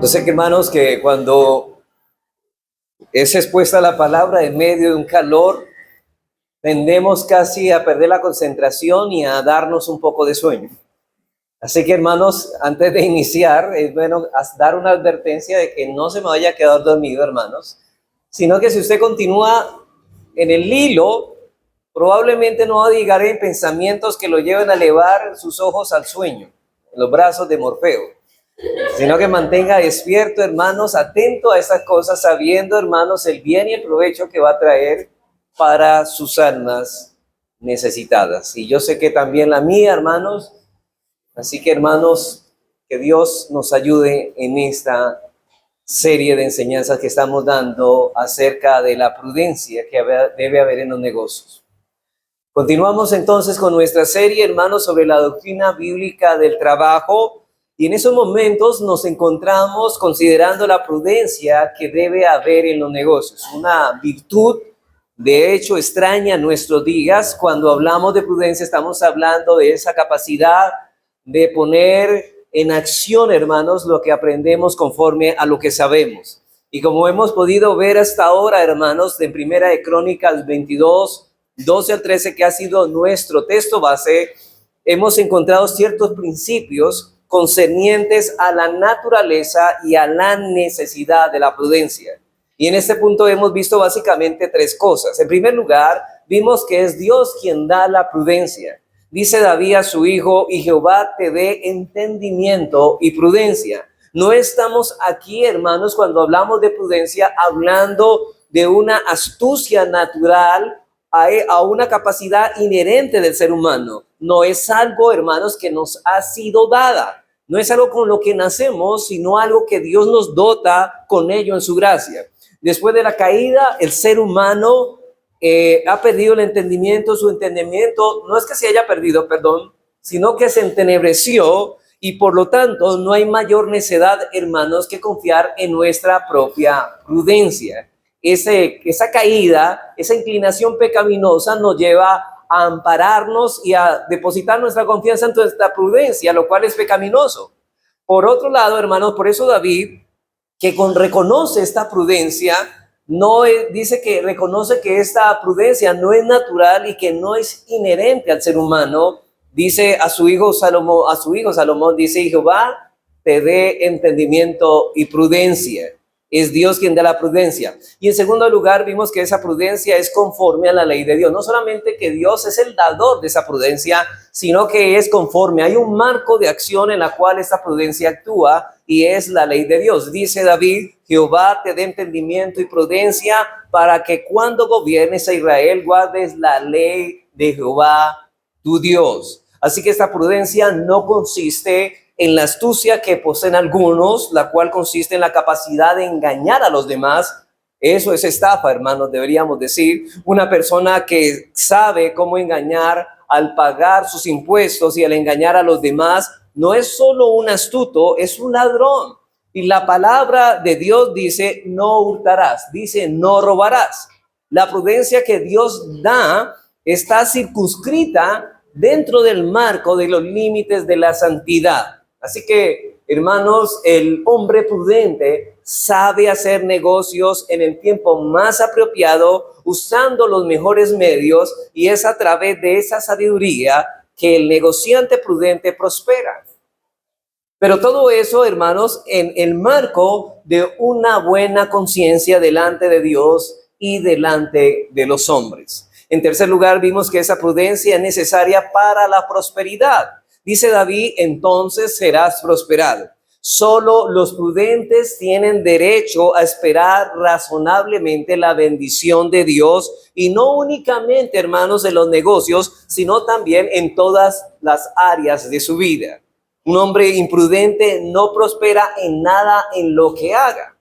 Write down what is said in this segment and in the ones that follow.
Yo sé que, hermanos, que cuando es expuesta la palabra en medio de un calor, tendemos casi a perder la concentración y a darnos un poco de sueño. Así que, hermanos, antes de iniciar, es bueno dar una advertencia de que no se me vaya a quedar dormido, hermanos, sino que si usted continúa en el hilo, probablemente no va a llegar en pensamientos que lo lleven a elevar sus ojos al sueño, en los brazos de Morfeo, sino que mantenga despierto, hermanos, atento a estas cosas, sabiendo, hermanos, el bien y el provecho que va a traer para sus almas necesitadas. Y yo sé que también la mía, hermanos. Así que, hermanos, que Dios nos ayude en esta serie de enseñanzas que estamos dando acerca de la prudencia que debe haber en los negocios. Continuamos entonces con nuestra serie, hermanos, sobre la doctrina bíblica del trabajo. Y en esos momentos nos encontramos considerando la prudencia que debe haber en los negocios. Una virtud, de hecho, extraña en nuestros días. Cuando hablamos de prudencia, estamos hablando de esa capacidad de poner en acción, hermanos, lo que aprendemos conforme a lo que sabemos. Y como hemos podido ver hasta ahora, hermanos, en Primera de Crónicas 22, 12 al 13, que ha sido nuestro texto base, hemos encontrado ciertos principios concernientes a la naturaleza y a la necesidad de la prudencia. Y en este punto hemos visto básicamente tres cosas. En primer lugar, vimos que es Dios quien da la prudencia. Dice David a su hijo, y Jehová te dé entendimiento y prudencia. No estamos aquí, hermanos, cuando hablamos de prudencia, hablando de una astucia natural a una capacidad inherente del ser humano. No es algo, hermanos, que nos ha sido dada. No es algo con lo que nacemos, sino algo que Dios nos dota con ello en su gracia. Después de la caída, el ser humano ha perdido el entendimiento. Su entendimiento no es que se haya perdido, sino que se entenebreció y por lo tanto no hay mayor necedad, hermanos, que confiar en nuestra propia prudencia. Esa caída, esa inclinación pecaminosa nos lleva a ampararnos y a depositar nuestra confianza en nuestra prudencia, lo cual es pecaminoso. Por otro lado, hermanos, por eso David, que reconoce esta prudencia, dice que reconoce que esta prudencia no es natural y que no es inherente al ser humano. Dice a su hijo Salomón, dice, Jehová te dé entendimiento y prudencia. Es Dios quien da la prudencia. Y en segundo lugar, vimos que esa prudencia es conforme a la ley de Dios. No solamente que Dios es el dador de esa prudencia, sino que es conforme. Hay un marco de acción en la cual esta prudencia actúa y es la ley de Dios. Dice David, Jehová te dé entendimiento y prudencia para que cuando gobiernes a Israel guardes la ley de Jehová tu Dios. Así que esta prudencia no consiste en la astucia que poseen algunos, la cual consiste en la capacidad de engañar a los demás. Eso es estafa, hermanos, deberíamos decir. Una persona que sabe cómo engañar al pagar sus impuestos y al engañar a los demás, no es solo un astuto, es un ladrón. Y la palabra de Dios dice, no hurtarás, dice, no robarás. La prudencia que Dios da está circunscrita dentro del marco de los límites de la santidad. Así que, hermanos, el hombre prudente sabe hacer negocios en el tiempo más apropiado, usando los mejores medios, y es a través de esa sabiduría que el negociante prudente prospera. Pero todo eso, hermanos, en el marco de una buena conciencia delante de Dios y delante de los hombres. En tercer lugar, vimos que esa prudencia es necesaria para la prosperidad. Dice David, entonces serás prosperado. Solo los prudentes tienen derecho a esperar razonablemente la bendición de Dios, y no únicamente, hermanos, en los negocios, sino también en todas las áreas de su vida. Un hombre imprudente no prospera en nada en lo que haga.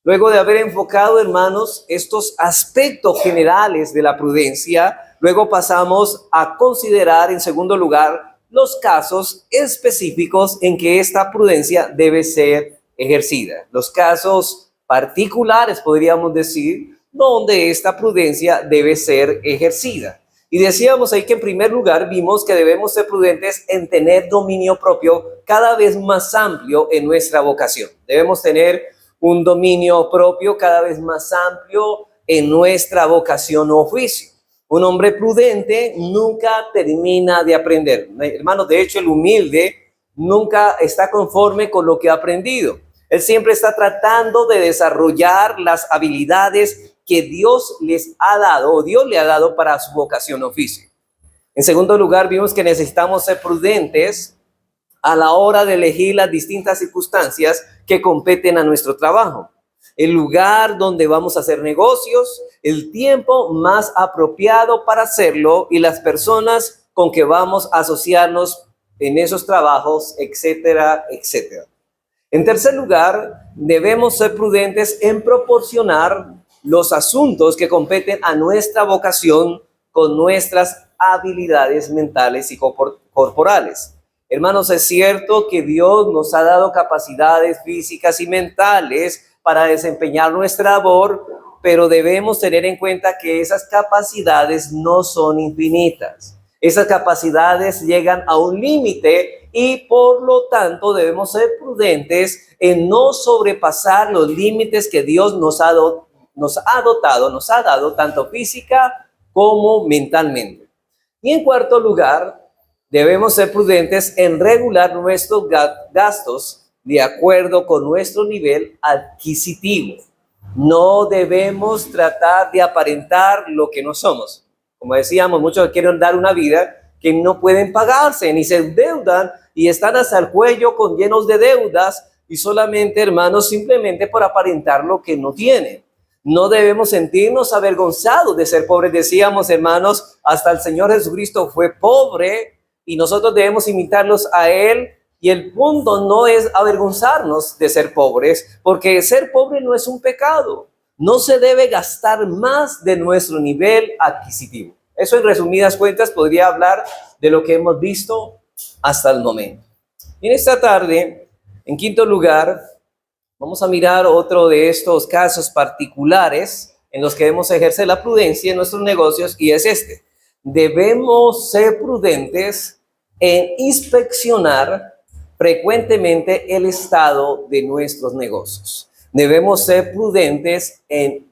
Luego de haber enfocado, hermanos, estos aspectos generales de la prudencia, luego pasamos a considerar en segundo lugar los casos específicos en que esta prudencia debe ser ejercida. Los casos particulares, podríamos decir, donde esta prudencia debe ser ejercida. Y decíamos ahí que en primer lugar vimos que debemos ser prudentes en tener dominio propio cada vez más amplio en nuestra vocación. Debemos tener un dominio propio cada vez más amplio en nuestra vocación o oficio. Un hombre prudente nunca termina de aprender. Hermanos, de hecho, el humilde nunca está conforme con lo que ha aprendido. Él siempre está tratando de desarrollar las habilidades que Dios les ha dado o Dios le ha dado para su vocación o oficio. En segundo lugar, vimos que necesitamos ser prudentes a la hora de elegir las distintas circunstancias que competen a nuestro trabajo. El lugar donde vamos a hacer negocios, el tiempo más apropiado para hacerlo y las personas con que vamos a asociarnos en esos trabajos, etcétera, etcétera. En tercer lugar, debemos ser prudentes en proporcionar los asuntos que competen a nuestra vocación con nuestras habilidades mentales y corporales. Hermanos, es cierto que Dios nos ha dado capacidades físicas y mentales para desempeñar nuestra labor, pero debemos tener en cuenta que esas capacidades no son infinitas. Esas capacidades llegan a un límite y por lo tanto debemos ser prudentes en no sobrepasar los límites que Dios nos ha dado tanto física como mentalmente. Y en cuarto lugar, debemos ser prudentes en regular nuestros gastos de acuerdo con nuestro nivel adquisitivo. No debemos tratar de aparentar lo que no somos. Como decíamos, muchos quieren dar una vida que no pueden pagarse, ni se endeudan y están hasta el cuello con llenos de deudas y solamente, hermanos, simplemente por aparentar lo que no tienen. No debemos sentirnos avergonzados de ser pobres. Decíamos, hermanos, hasta el Señor Jesucristo fue pobre y nosotros debemos imitarlos a Él. Y el punto no es avergonzarnos de ser pobres, porque ser pobre no es un pecado. No se debe gastar más de nuestro nivel adquisitivo. Eso en resumidas cuentas podría hablar de lo que hemos visto hasta el momento. Y en esta tarde, en quinto lugar, vamos a mirar otro de estos casos particulares en los que debemos ejercer la prudencia en nuestros negocios y es este. Debemos ser prudentes en inspeccionar frecuentemente el estado de nuestros negocios. Debemos ser prudentes en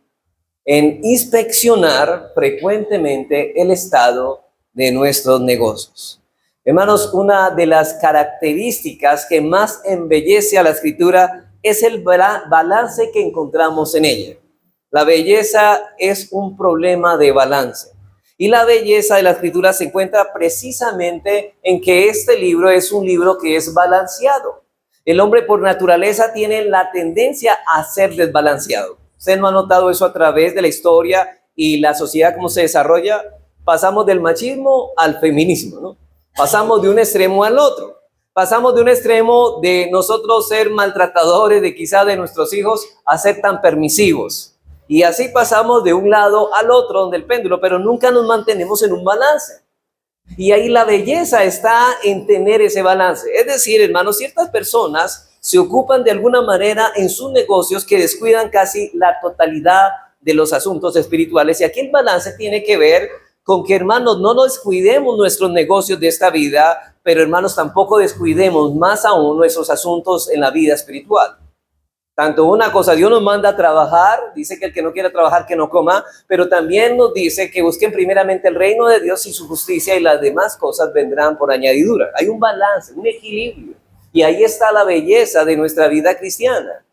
inspeccionar frecuentemente el estado de nuestros negocios. Hermanos, una de las características que más embellece a la Escritura es el balance que encontramos en ella. La belleza es un problema de balance. Y la belleza de la Escritura se encuentra precisamente en que este libro es un libro que es balanceado. El hombre por naturaleza tiene la tendencia a ser desbalanceado. ¿Usted no ha notado eso a través de la historia y la sociedad cómo se desarrolla? Pasamos del machismo al feminismo, ¿no? Pasamos de un extremo al otro. Pasamos de un extremo de nosotros ser maltratadores de quizá de nuestros hijos a ser tan permisivos. Y así pasamos de un lado al otro, donde el péndulo, pero nunca nos mantenemos en un balance. Y ahí la belleza está en tener ese balance. Es decir, hermanos, ciertas personas se ocupan de alguna manera en sus negocios que descuidan casi la totalidad de los asuntos espirituales. Y aquí el balance tiene que ver con que, hermanos, no nos descuidemos nuestros negocios de esta vida, pero, hermanos, tampoco descuidemos más aún nuestros asuntos en la vida espiritual. Tanto una cosa, Dios nos manda a trabajar, dice que el que no quiera trabajar que no coma, pero también nos dice que busquen primeramente el reino de Dios y su justicia y las demás cosas vendrán por añadidura. Hay un balance, un equilibrio y ahí está la belleza de nuestra vida cristiana.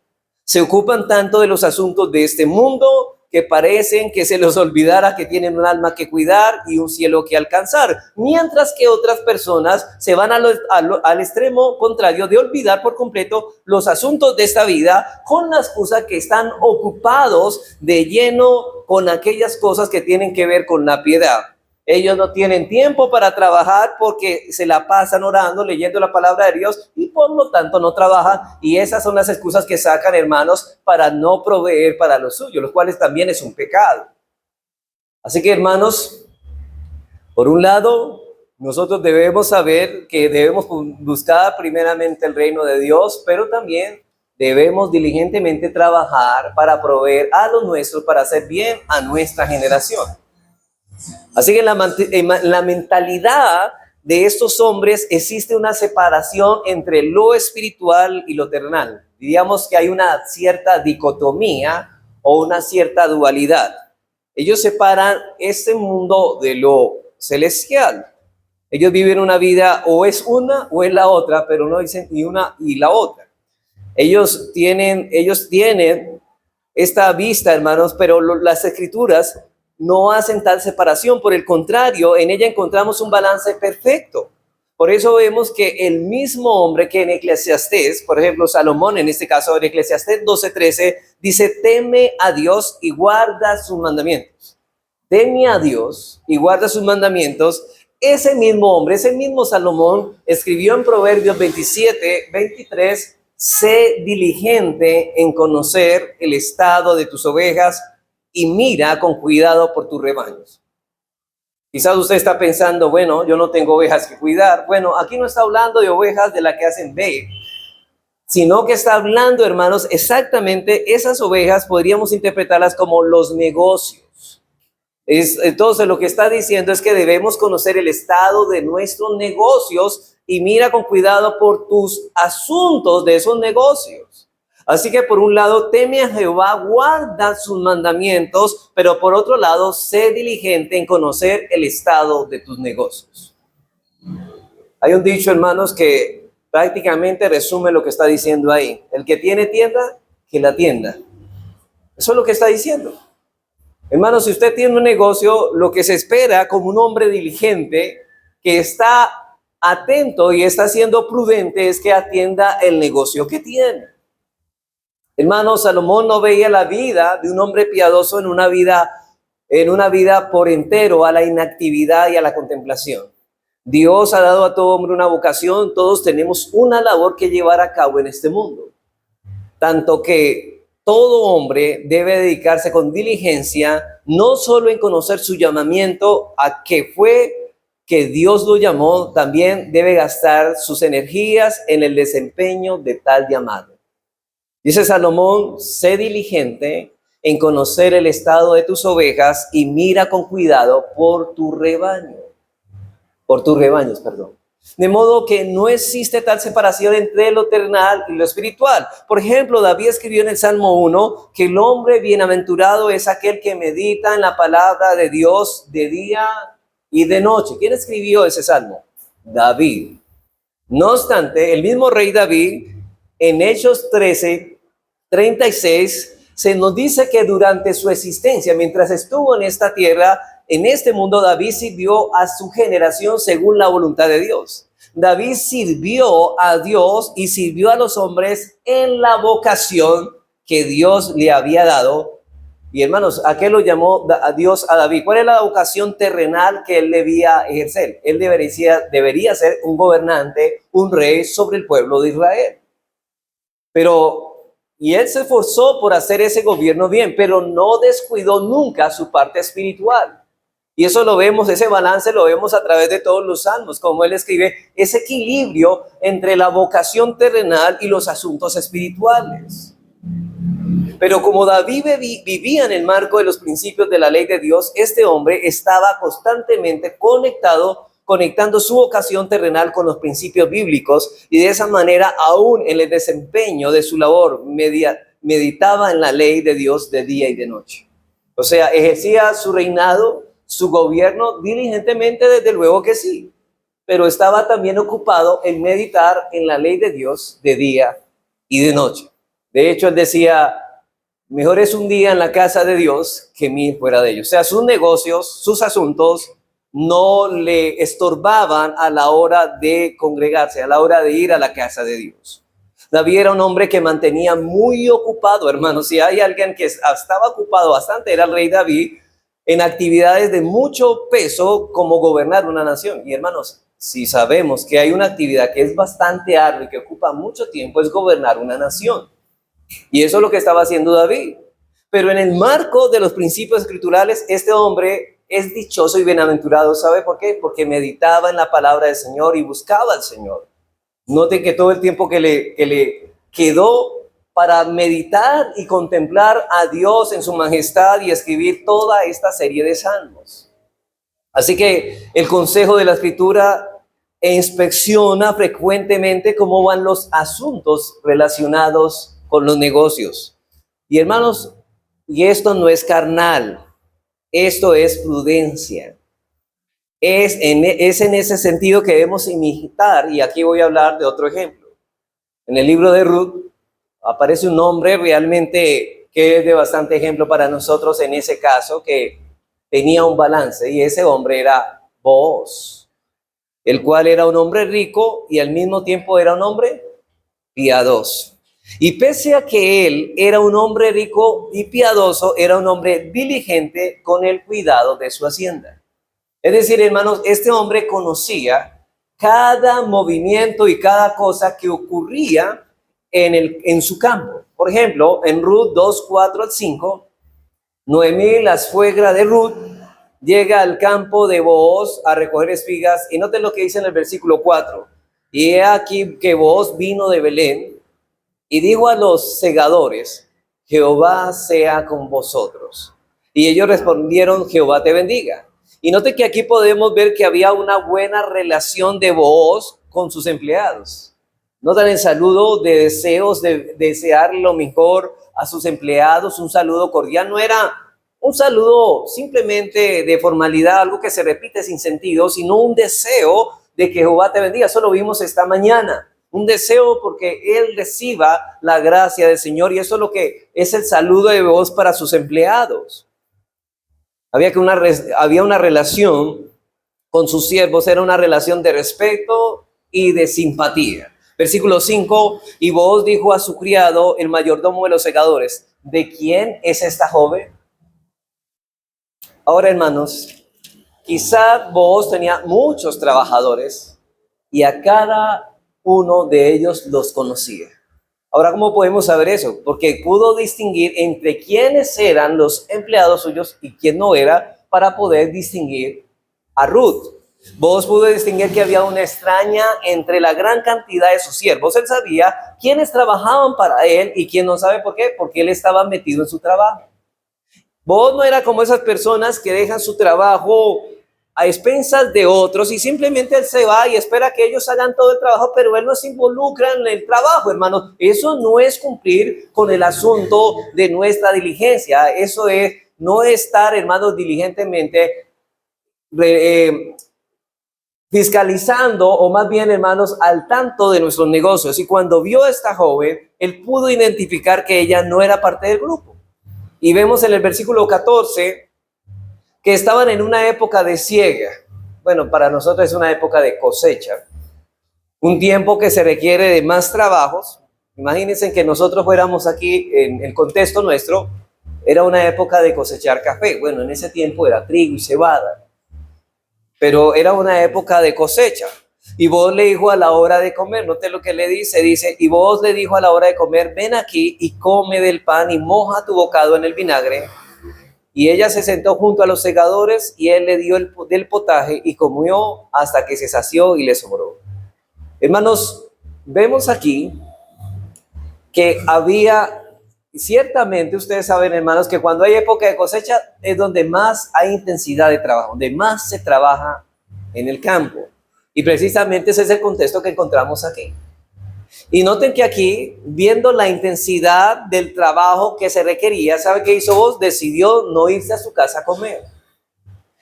Se ocupan tanto de los asuntos de este mundo que parecen que se les olvidara que tienen un alma que cuidar y un cielo que alcanzar, mientras que otras personas se van al extremo contrario de olvidar por completo los asuntos de esta vida con la excusa que están ocupados de lleno con aquellas cosas que tienen que ver con la piedad. Ellos no tienen tiempo para trabajar porque se la pasan orando, leyendo la palabra de Dios y por lo tanto no trabajan. Y esas son las excusas que sacan, hermanos, para no proveer para los suyos, los cuales también es un pecado. Así que, hermanos, por un lado, nosotros debemos saber que debemos buscar primeramente el reino de Dios, pero también debemos diligentemente trabajar para proveer a los nuestros, para hacer bien a nuestra generación. Así que en la mentalidad de estos hombres existe una separación entre lo espiritual y lo terrenal. Diríamos que hay una cierta dicotomía o una cierta dualidad. Ellos separan este mundo de lo celestial. Ellos viven una vida o es una o es la otra, pero no dicen ni una y la otra. Ellos tienen esta vista, hermanos, pero las escrituras no hacen tal separación. Por el contrario, en ella encontramos un balance perfecto. Por eso vemos que el mismo hombre que en Eclesiastés, por ejemplo, Salomón, en este caso en Eclesiastés 12:13, dice, teme a Dios y guarda sus mandamientos. Teme a Dios y guarda sus mandamientos. Ese mismo hombre, ese mismo Salomón, escribió en Proverbios 27:23, sé diligente en conocer el estado de tus ovejas y mira con cuidado por tus rebaños. Quizás usted está pensando, bueno, yo no tengo ovejas que cuidar. Bueno, aquí no está hablando de ovejas de las que hacen B, sino que está hablando, hermanos, exactamente esas ovejas podríamos interpretarlas como los negocios. Entonces lo que está diciendo es que debemos conocer el estado de nuestros negocios y mira con cuidado por tus asuntos de esos negocios. Así que por un lado, teme a Jehová, guarda sus mandamientos, pero por otro lado, sé diligente en conocer el estado de tus negocios. Hay un dicho, hermanos, que prácticamente resume lo que está diciendo ahí. El que tiene tienda, que la tienda. Eso es lo que está diciendo. Hermanos, si usted tiene un negocio, lo que se espera como un hombre diligente que está atento y está siendo prudente es que atienda el negocio que tiene. Hermanos, Salomón no veía la vida de un hombre piadoso en una vida por entero a la inactividad y a la contemplación. Dios ha dado a todo hombre una vocación, todos tenemos una labor que llevar a cabo en este mundo. Tanto que todo hombre debe dedicarse con diligencia, no solo en conocer su llamamiento, a qué fue que Dios lo llamó, también debe gastar sus energías en el desempeño de tal llamado. Dice Salomón, sé diligente en conocer el estado de tus ovejas y mira con cuidado por tus rebaños, perdón. De modo que no existe tal separación entre lo terrenal y lo espiritual. Por ejemplo, David escribió en el Salmo 1 que el hombre bienaventurado es aquel que medita en la palabra de Dios de día y de noche. ¿Quién escribió ese salmo? David. No obstante, el mismo rey David, en Hechos 13:36, se nos dice que durante su existencia, mientras estuvo en esta tierra, en este mundo, David sirvió a su generación según la voluntad de Dios. David sirvió a Dios y sirvió a los hombres en la vocación que Dios le había dado. Y hermanos, ¿a qué lo llamó a Dios a David? ¿Cuál es la vocación terrenal que él debía ejercer? Él debería ser un gobernante, un rey sobre el pueblo de Israel. Y él se esforzó por hacer ese gobierno bien, pero no descuidó nunca su parte espiritual. Y eso lo vemos, ese balance lo vemos a través de todos los salmos, como él escribe, ese equilibrio entre la vocación terrenal y los asuntos espirituales. Pero como David vivía en el marco de los principios de la ley de Dios, este hombre estaba constantemente conectando su vocación terrenal con los principios bíblicos, y de esa manera, aún en el desempeño de su labor, meditaba en la ley de Dios de día y de noche. O sea, ejercía su reinado, su gobierno diligentemente, desde luego que sí, pero estaba también ocupado en meditar en la ley de Dios de día y de noche. De hecho, él decía, mejor es un día en la casa de Dios que 1000 fuera de ellos. O sea, sus negocios, sus asuntos no le estorbaban a la hora de congregarse, a la hora de ir a la casa de Dios. David era un hombre que mantenía muy ocupado, hermanos. Si hay alguien que estaba ocupado bastante, era el rey David, en actividades de mucho peso como gobernar una nación. Y hermanos, si sabemos que hay una actividad que es bastante ardua y que ocupa mucho tiempo, es gobernar una nación. Y eso es lo que estaba haciendo David. Pero en el marco de los principios escriturales, este hombre es dichoso y bienaventurado. ¿Sabe por qué? Porque meditaba en la palabra del Señor y buscaba al Señor. Note que todo el tiempo que le quedó para meditar y contemplar a Dios en su majestad y escribir toda esta serie de salmos. Así que el consejo de la Escritura inspecciona frecuentemente cómo van los asuntos relacionados con los negocios. Y hermanos, y esto no es carnal, esto es prudencia. Es en ese sentido que debemos imitar, y aquí voy a hablar de otro ejemplo. En el libro de Ruth aparece un hombre realmente que es de bastante ejemplo para nosotros en ese caso, que tenía un balance, y ese hombre era Booz, el cual era un hombre rico y al mismo tiempo era un hombre piadoso. Y pese a que él era un hombre rico y piadoso, era un hombre diligente con el cuidado de su hacienda. Es decir, hermanos, este hombre conocía cada movimiento y cada cosa que ocurría en su campo. Por ejemplo, en Ruth 2, 4 al 5, Noemí, la suegra de Ruth, llega al campo de Booz a recoger espigas, y noten lo que dice en el versículo 4. Y he aquí que Booz vino de Belén y dijo a los segadores: Jehová sea con vosotros. Y ellos respondieron: Jehová te bendiga. Y note que aquí podemos ver que había una buena relación de Booz con sus empleados. Notan el saludo de deseos, de desear lo mejor a sus empleados, un saludo cordial. No era un saludo simplemente de formalidad, algo que se repite sin sentido, sino un deseo de que Jehová te bendiga. Eso lo vimos esta mañana. Un deseo porque él reciba la gracia del Señor, y eso es lo que es el saludo de Booz para sus empleados. Había una relación con sus siervos, era una relación de respeto y de simpatía. Versículo 5, y Booz dijo a su criado, el mayordomo de los segadores: ¿de quién es esta joven? Ahora, hermanos, quizá Booz tenía muchos trabajadores y a cada uno de ellos los conocía. Ahora, ¿cómo podemos saber eso? Porque pudo distinguir entre quiénes eran los empleados suyos y quién no era, para poder distinguir a Ruth. Booz pudo distinguir que había una extraña entre la gran cantidad de sus siervos. Él sabía quiénes trabajaban para él y quién no. ¿Sabe por qué? Porque él estaba metido en su trabajo. Booz no era como esas personas que dejan su trabajo a expensas de otros y simplemente él se va y espera que ellos hagan todo el trabajo, pero él no se involucra en el trabajo, hermanos. Eso no es cumplir con el asunto de nuestra diligencia. Eso es no estar, hermanos, diligentemente fiscalizando, o más bien, hermanos, al tanto de nuestros negocios. Y cuando vio a esta joven, él pudo identificar que ella no era parte del grupo. Y vemos en el versículo 14 que estaban en una época de siega. Bueno, para nosotros es una época de cosecha, un tiempo que se requiere de más trabajos. Imagínense que nosotros fuéramos aquí, en el contexto nuestro, era una época de cosechar café. Bueno, en ese tiempo era trigo y cebada, pero era una época de cosecha. Y Booz le dijo a la hora de comer, note lo que le dice, y Booz le dijo a la hora de comer: ven aquí y come del pan y moja tu bocado en el vinagre. Y ella se sentó junto a los segadores y él le dio del potaje y comió hasta que se sació y le sobró. Hermanos, vemos aquí que había, ciertamente ustedes saben, hermanos, que cuando hay época de cosecha es donde más hay intensidad de trabajo, donde más se trabaja en el campo. Y precisamente ese es el contexto que encontramos aquí. Y noten que aquí, viendo la intensidad del trabajo que se requería, ¿sabe qué hizo Booz? Decidió no irse a su casa a comer.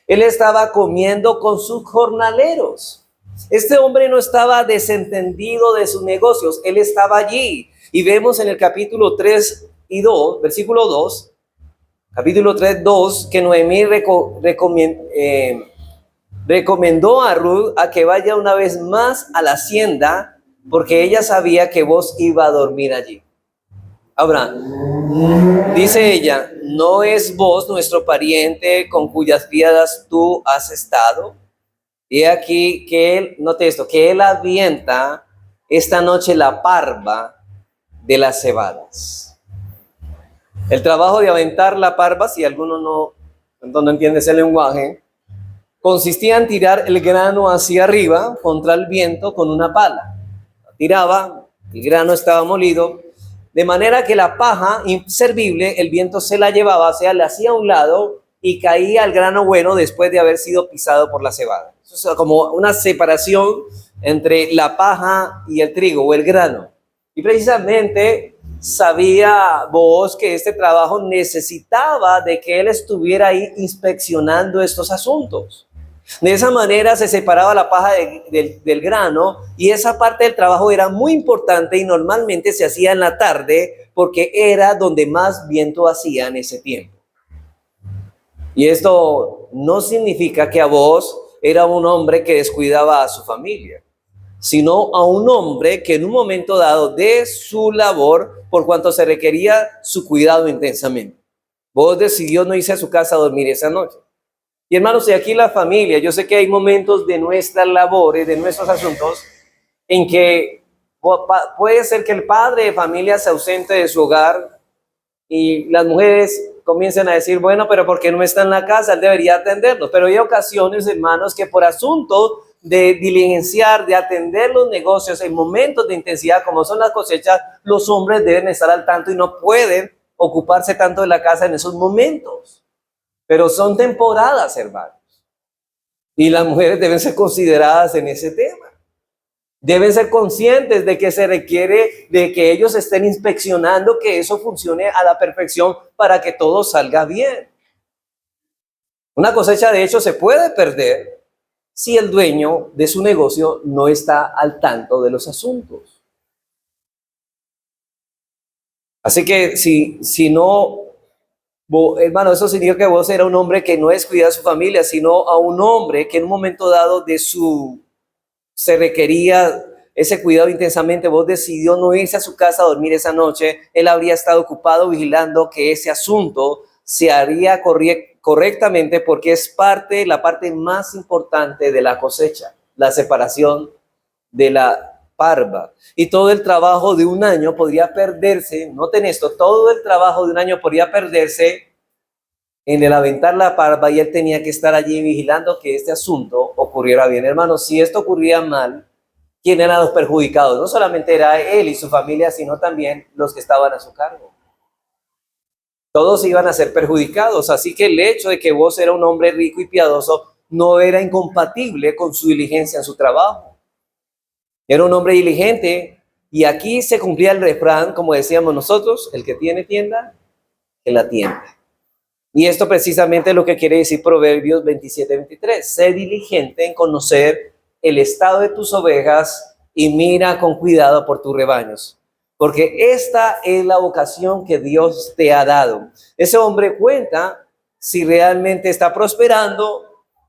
Él estaba comiendo con sus jornaleros. Este hombre no estaba desentendido de sus negocios, él estaba allí. Y vemos en el capítulo 3 y 2, versículo 2, capítulo 3, 2, que Noemí recomendó a Ruth a que vaya una vez más a la hacienda, porque ella sabía que Booz iba a dormir allí. Ahora, dice ella: ¿no es Booz nuestro pariente con cuyas criadas tú has estado? Y aquí que él, note esto, que él avienta esta noche la parva de las cebadas. El trabajo de aventar la parva, si alguno no entiende ese lenguaje, consistía en tirar el grano hacia arriba contra el viento con una pala. Tiraba, el grano estaba molido, de manera que la paja inservible, el viento se la llevaba, o sea, le hacía a un lado y caía el grano bueno después de haber sido pisado por la cebada. Eso es como una separación entre la paja y el trigo o el grano. Y precisamente sabía Booz que este trabajo necesitaba de que él estuviera ahí inspeccionando estos asuntos. De esa manera se separaba la paja del grano, y esa parte del trabajo era muy importante y normalmente se hacía en la tarde porque era donde más viento hacía en ese tiempo. Y esto no significa que Booz era un hombre que descuidaba a su familia, sino a un hombre que en un momento dado de su labor, por cuanto se requería su cuidado intensamente, Booz decidió no irse a su casa a dormir esa noche. Y hermanos, y aquí la familia, yo sé que hay momentos de nuestras labores, de nuestros asuntos, en que puede ser que el padre de familia se ausente de su hogar y las mujeres comiencen a decir, bueno, pero ¿por qué no está en la casa? Él debería atendernos. Pero hay ocasiones, hermanos, que por asuntos de diligenciar, de atender los negocios en momentos de intensidad como son las cosechas, los hombres deben estar al tanto y no pueden ocuparse tanto de la casa en esos momentos. Pero son temporadas, hermanos. Y las mujeres deben ser consideradas en ese tema. Deben ser conscientes de que se requiere de que ellos estén inspeccionando que eso funcione a la perfección para que todo salga bien. Una cosecha, de hecho, se puede perder si el dueño de su negocio no está al tanto de los asuntos. Así que si no, hermano, eso significa que vos era un hombre que no descuida a su familia, sino a un hombre que en un momento dado se requería ese cuidado intensamente. Vos decidió no irse a su casa a dormir esa noche. Él habría estado ocupado vigilando que ese asunto se haría correctamente, porque es la parte más importante de la cosecha, la separación de la parva. Y todo el trabajo de un año podría perderse, noten esto, todo el trabajo de un año podría perderse en el aventar la parva, y él tenía que estar allí vigilando que este asunto ocurriera bien. Hermanos, si esto ocurría mal, ¿quién eran los perjudicados? No solamente era él y su familia, sino también los que estaban a su cargo. Todos iban a ser perjudicados. Así que el hecho de que vos era un hombre rico y piadoso no era incompatible con su diligencia en su trabajo. Era un hombre diligente, y aquí se cumplía el refrán, como decíamos nosotros: el que tiene tienda, que la tienda. Y esto precisamente es lo que quiere decir Proverbios 27:23. Sé diligente en conocer el estado de tus ovejas y mira con cuidado por tus rebaños, porque esta es la vocación que Dios te ha dado. Ese hombre cuenta si realmente está prosperando,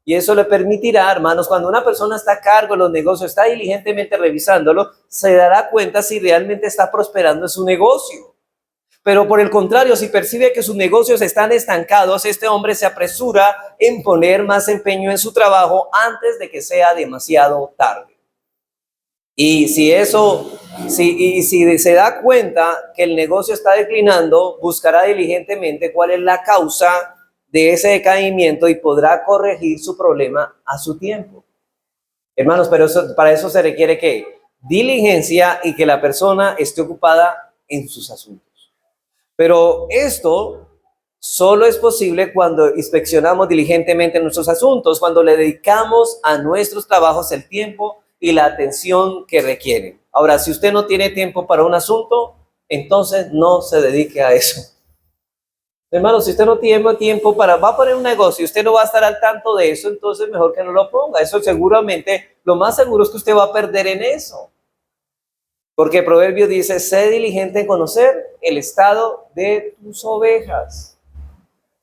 y eso le permitirá, hermanos, cuando una persona está a cargo de los negocios, está diligentemente revisándolo, se dará cuenta si realmente está prosperando en su negocio. Pero por el contrario, si percibe que sus negocios están estancados, este hombre se apresura en poner más empeño en su trabajo antes de que sea demasiado tarde. Y si se da cuenta que el negocio está declinando, buscará diligentemente cuál es la causa de ese decaimiento y podrá corregir su problema a su tiempo. Hermanos, pero para eso se requiere que diligencia y que la persona esté ocupada en sus asuntos. Pero esto solo es posible cuando inspeccionamos diligentemente nuestros asuntos, cuando le dedicamos a nuestros trabajos el tiempo y la atención que requieren. Ahora, si usted no tiene tiempo para un asunto, entonces no se dedique a eso. Hermano, si usted no tiene tiempo va a poner un negocio y usted no va a estar al tanto de eso, entonces mejor que no lo ponga. Eso seguramente, lo más seguro es que usted va a perder en eso. Porque el proverbio dice: sé diligente en conocer el estado de tus ovejas.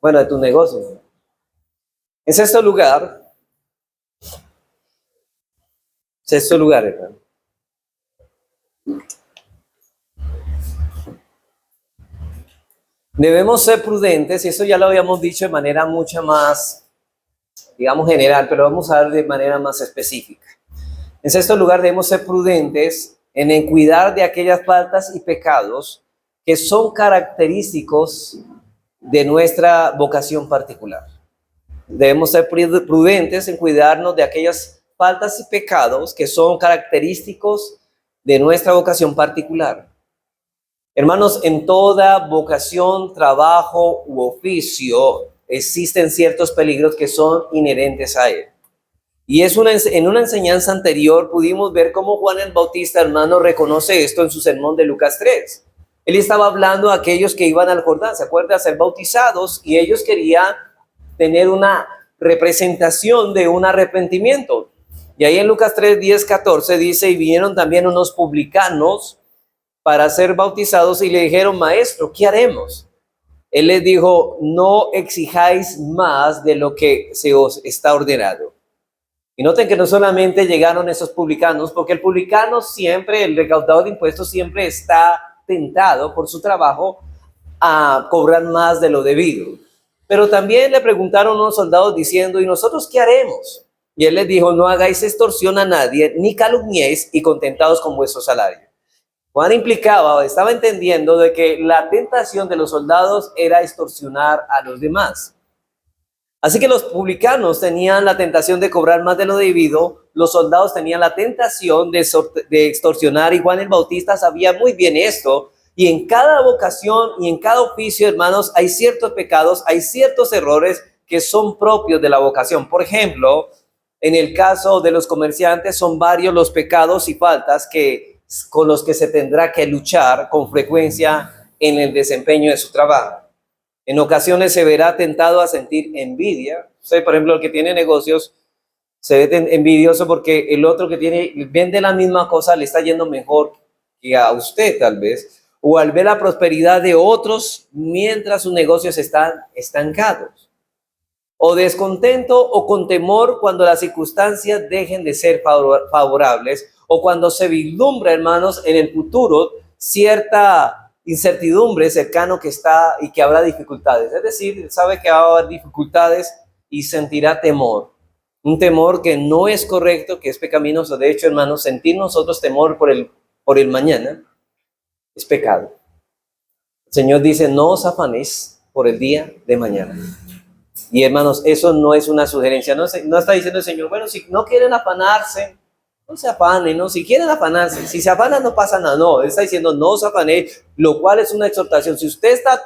Bueno, de tus negocios. En sexto lugar, hermano. Debemos ser prudentes, y eso ya lo habíamos dicho de manera mucho más, digamos, general, pero vamos a ver de manera más específica. En sexto lugar, debemos ser prudentes en cuidar de aquellas faltas y pecados que son característicos de nuestra vocación particular. Debemos ser prudentes en cuidarnos de aquellas faltas y pecados que son característicos de nuestra vocación particular. Hermanos, en toda vocación, trabajo u oficio, existen ciertos peligros que son inherentes a él. Y en una enseñanza anterior pudimos ver cómo Juan el Bautista, hermano, reconoce esto en su sermón de Lucas 3. Él estaba hablando a aquellos que iban al Jordán, ¿se acuerda? A ser bautizados, y ellos querían tener una representación de un arrepentimiento. Y ahí en Lucas 3, 10, 14 dice, y vinieron también unos publicanos para ser bautizados y le dijeron, maestro, ¿qué haremos? Él les dijo, no exijáis más de lo que se os está ordenado. Y noten que no solamente llegaron esos publicanos, porque el publicano siempre, el recaudador de impuestos siempre está tentado por su trabajo a cobrar más de lo debido. Pero también le preguntaron unos soldados diciendo, ¿y nosotros qué haremos? Y él les dijo, no hagáis extorsión a nadie, ni calumniéis, y contentados con vuestro salario. Juan estaba entendiendo de que la tentación de los soldados era extorsionar a los demás. Así que los publicanos tenían la tentación de cobrar más de lo debido, los soldados tenían la tentación de extorsionar, y Juan el Bautista sabía muy bien esto, y en cada vocación y en cada oficio, hermanos, hay ciertos pecados, hay ciertos errores que son propios de la vocación. Por ejemplo, en el caso de los comerciantes son varios los pecados y faltas con los que se tendrá que luchar con frecuencia en el desempeño de su trabajo. En ocasiones se verá tentado a sentir envidia. Por ejemplo, el que tiene negocios se ve envidioso porque el otro que vende la misma cosa le está yendo mejor que a usted tal vez. O al ver la prosperidad de otros mientras sus negocios están estancados. O descontento o con temor cuando las circunstancias dejen de ser favorables. O cuando se vislumbra, hermanos, en el futuro cierta incertidumbre cercano que está y que habrá dificultades. Es decir, sabe que va a haber dificultades y sentirá temor. Un temor que no es correcto, que es pecaminoso. De hecho, hermanos, sentir nosotros temor por el mañana es pecado. El Señor dice, no os afanéis por el día de mañana. Y hermanos, eso no es una sugerencia. No está diciendo el Señor, bueno, si no quieren afanarse, no se afanen, ¿no? Si quieren afanarse, si se afanan no pasa nada. No, él está diciendo no os afanéis, lo cual es una exhortación. Si usted está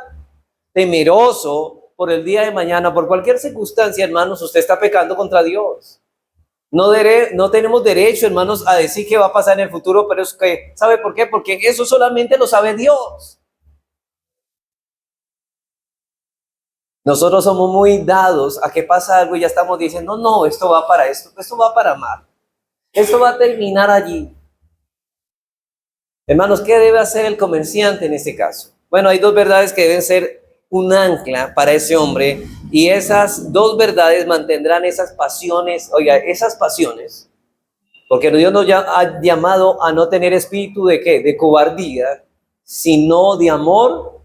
temeroso por el día de mañana, por cualquier circunstancia, hermanos, usted está pecando contra Dios. No tenemos derecho, hermanos, a decir qué va a pasar en el futuro, pero es que, ¿sabe por qué? Porque eso solamente lo sabe Dios. Nosotros somos muy dados a que pasa algo y ya estamos diciendo, no, esto va para esto va para mal. Esto va a terminar allí. Hermanos, ¿qué debe hacer el comerciante en este caso? Bueno, hay dos verdades que deben ser un ancla para ese hombre, y esas dos verdades mantendrán esas pasiones, porque Dios nos ha llamado a no tener espíritu de ¿qué? De cobardía, sino de amor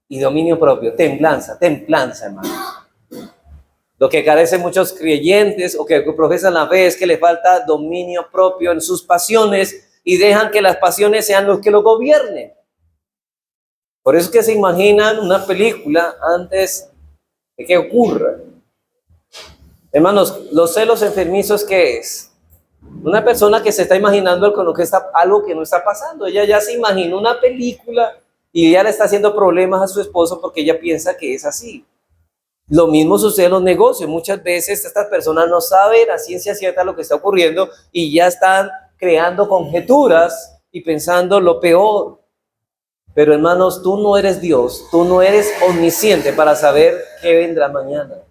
y dominio propio, templanza, hermanos. Lo que carecen muchos creyentes o que profesan la fe es que le falta dominio propio en sus pasiones y dejan que las pasiones sean los que lo gobiernen. Por eso es que se imaginan una película antes de que ocurra. Hermanos, los celos enfermizos, ¿qué es? Una persona que se está imaginando algo que no está pasando. Ella ya se imaginó una película y ya le está haciendo problemas a su esposo porque ella piensa que es así. Lo mismo sucede en los negocios. Muchas veces estas personas no saben a ciencia cierta lo que está ocurriendo y ya están creando conjeturas y pensando lo peor. Pero hermanos, tú no eres Dios, tú no eres omnisciente para saber qué vendrá mañana.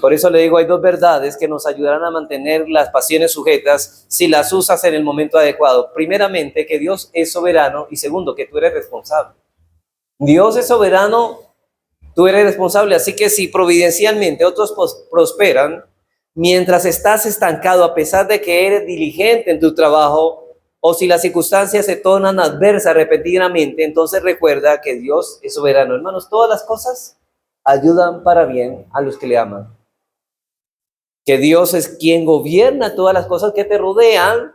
Por eso le digo, hay dos verdades que nos ayudarán a mantener las pasiones sujetas si las usas en el momento adecuado. Primeramente, que Dios es soberano, y segundo, que tú eres responsable. Dios es soberano, tú eres responsable, así que si providencialmente otros prosperan, mientras estás estancado a pesar de que eres diligente en tu trabajo, o si las circunstancias se tornan adversas repentinamente, entonces recuerda que Dios es soberano. Hermanos, todas las cosas ayudan para bien a los que le aman. Que Dios es quien gobierna todas las cosas que te rodean,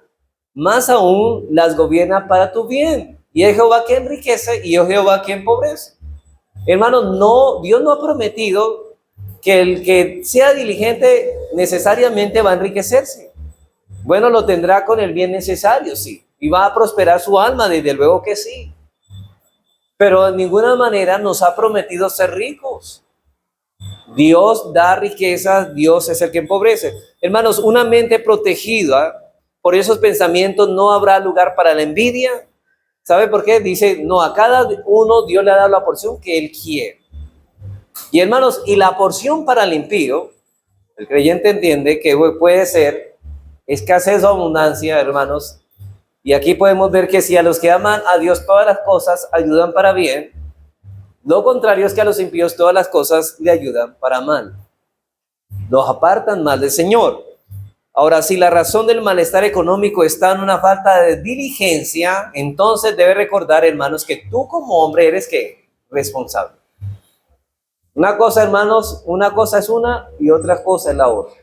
más aún las gobierna para tu bien. Y es Jehová quien enriquece y es Jehová quien empobrece. Hermanos, Dios no ha prometido que el que sea diligente necesariamente va a enriquecerse. Bueno, lo tendrá con el bien necesario, sí. Y va a prosperar su alma, desde luego que sí. pero de ninguna manera nos ha prometido ser ricos. Dios da riquezas, Dios es el que empobrece. Hermanos, una mente protegida por esos pensamientos no habrá lugar para la envidia. ¿Sabe por qué? Dice, no, a cada uno Dios le ha dado la porción que él quiere. Y hermanos, y la porción para el impío, el creyente entiende que puede ser escasez o abundancia, hermanos. Y aquí podemos ver que si a los que aman a Dios todas las cosas ayudan para bien, lo contrario es que a los impíos todas las cosas le ayudan para mal. Los apartan mal del Señor. Ahora, si la razón del malestar económico está en una falta de diligencia, entonces debe recordar, hermanos, que tú como hombre eres ¿qué? Responsable. Una cosa, hermanos, una cosa es una y otra cosa es la otra.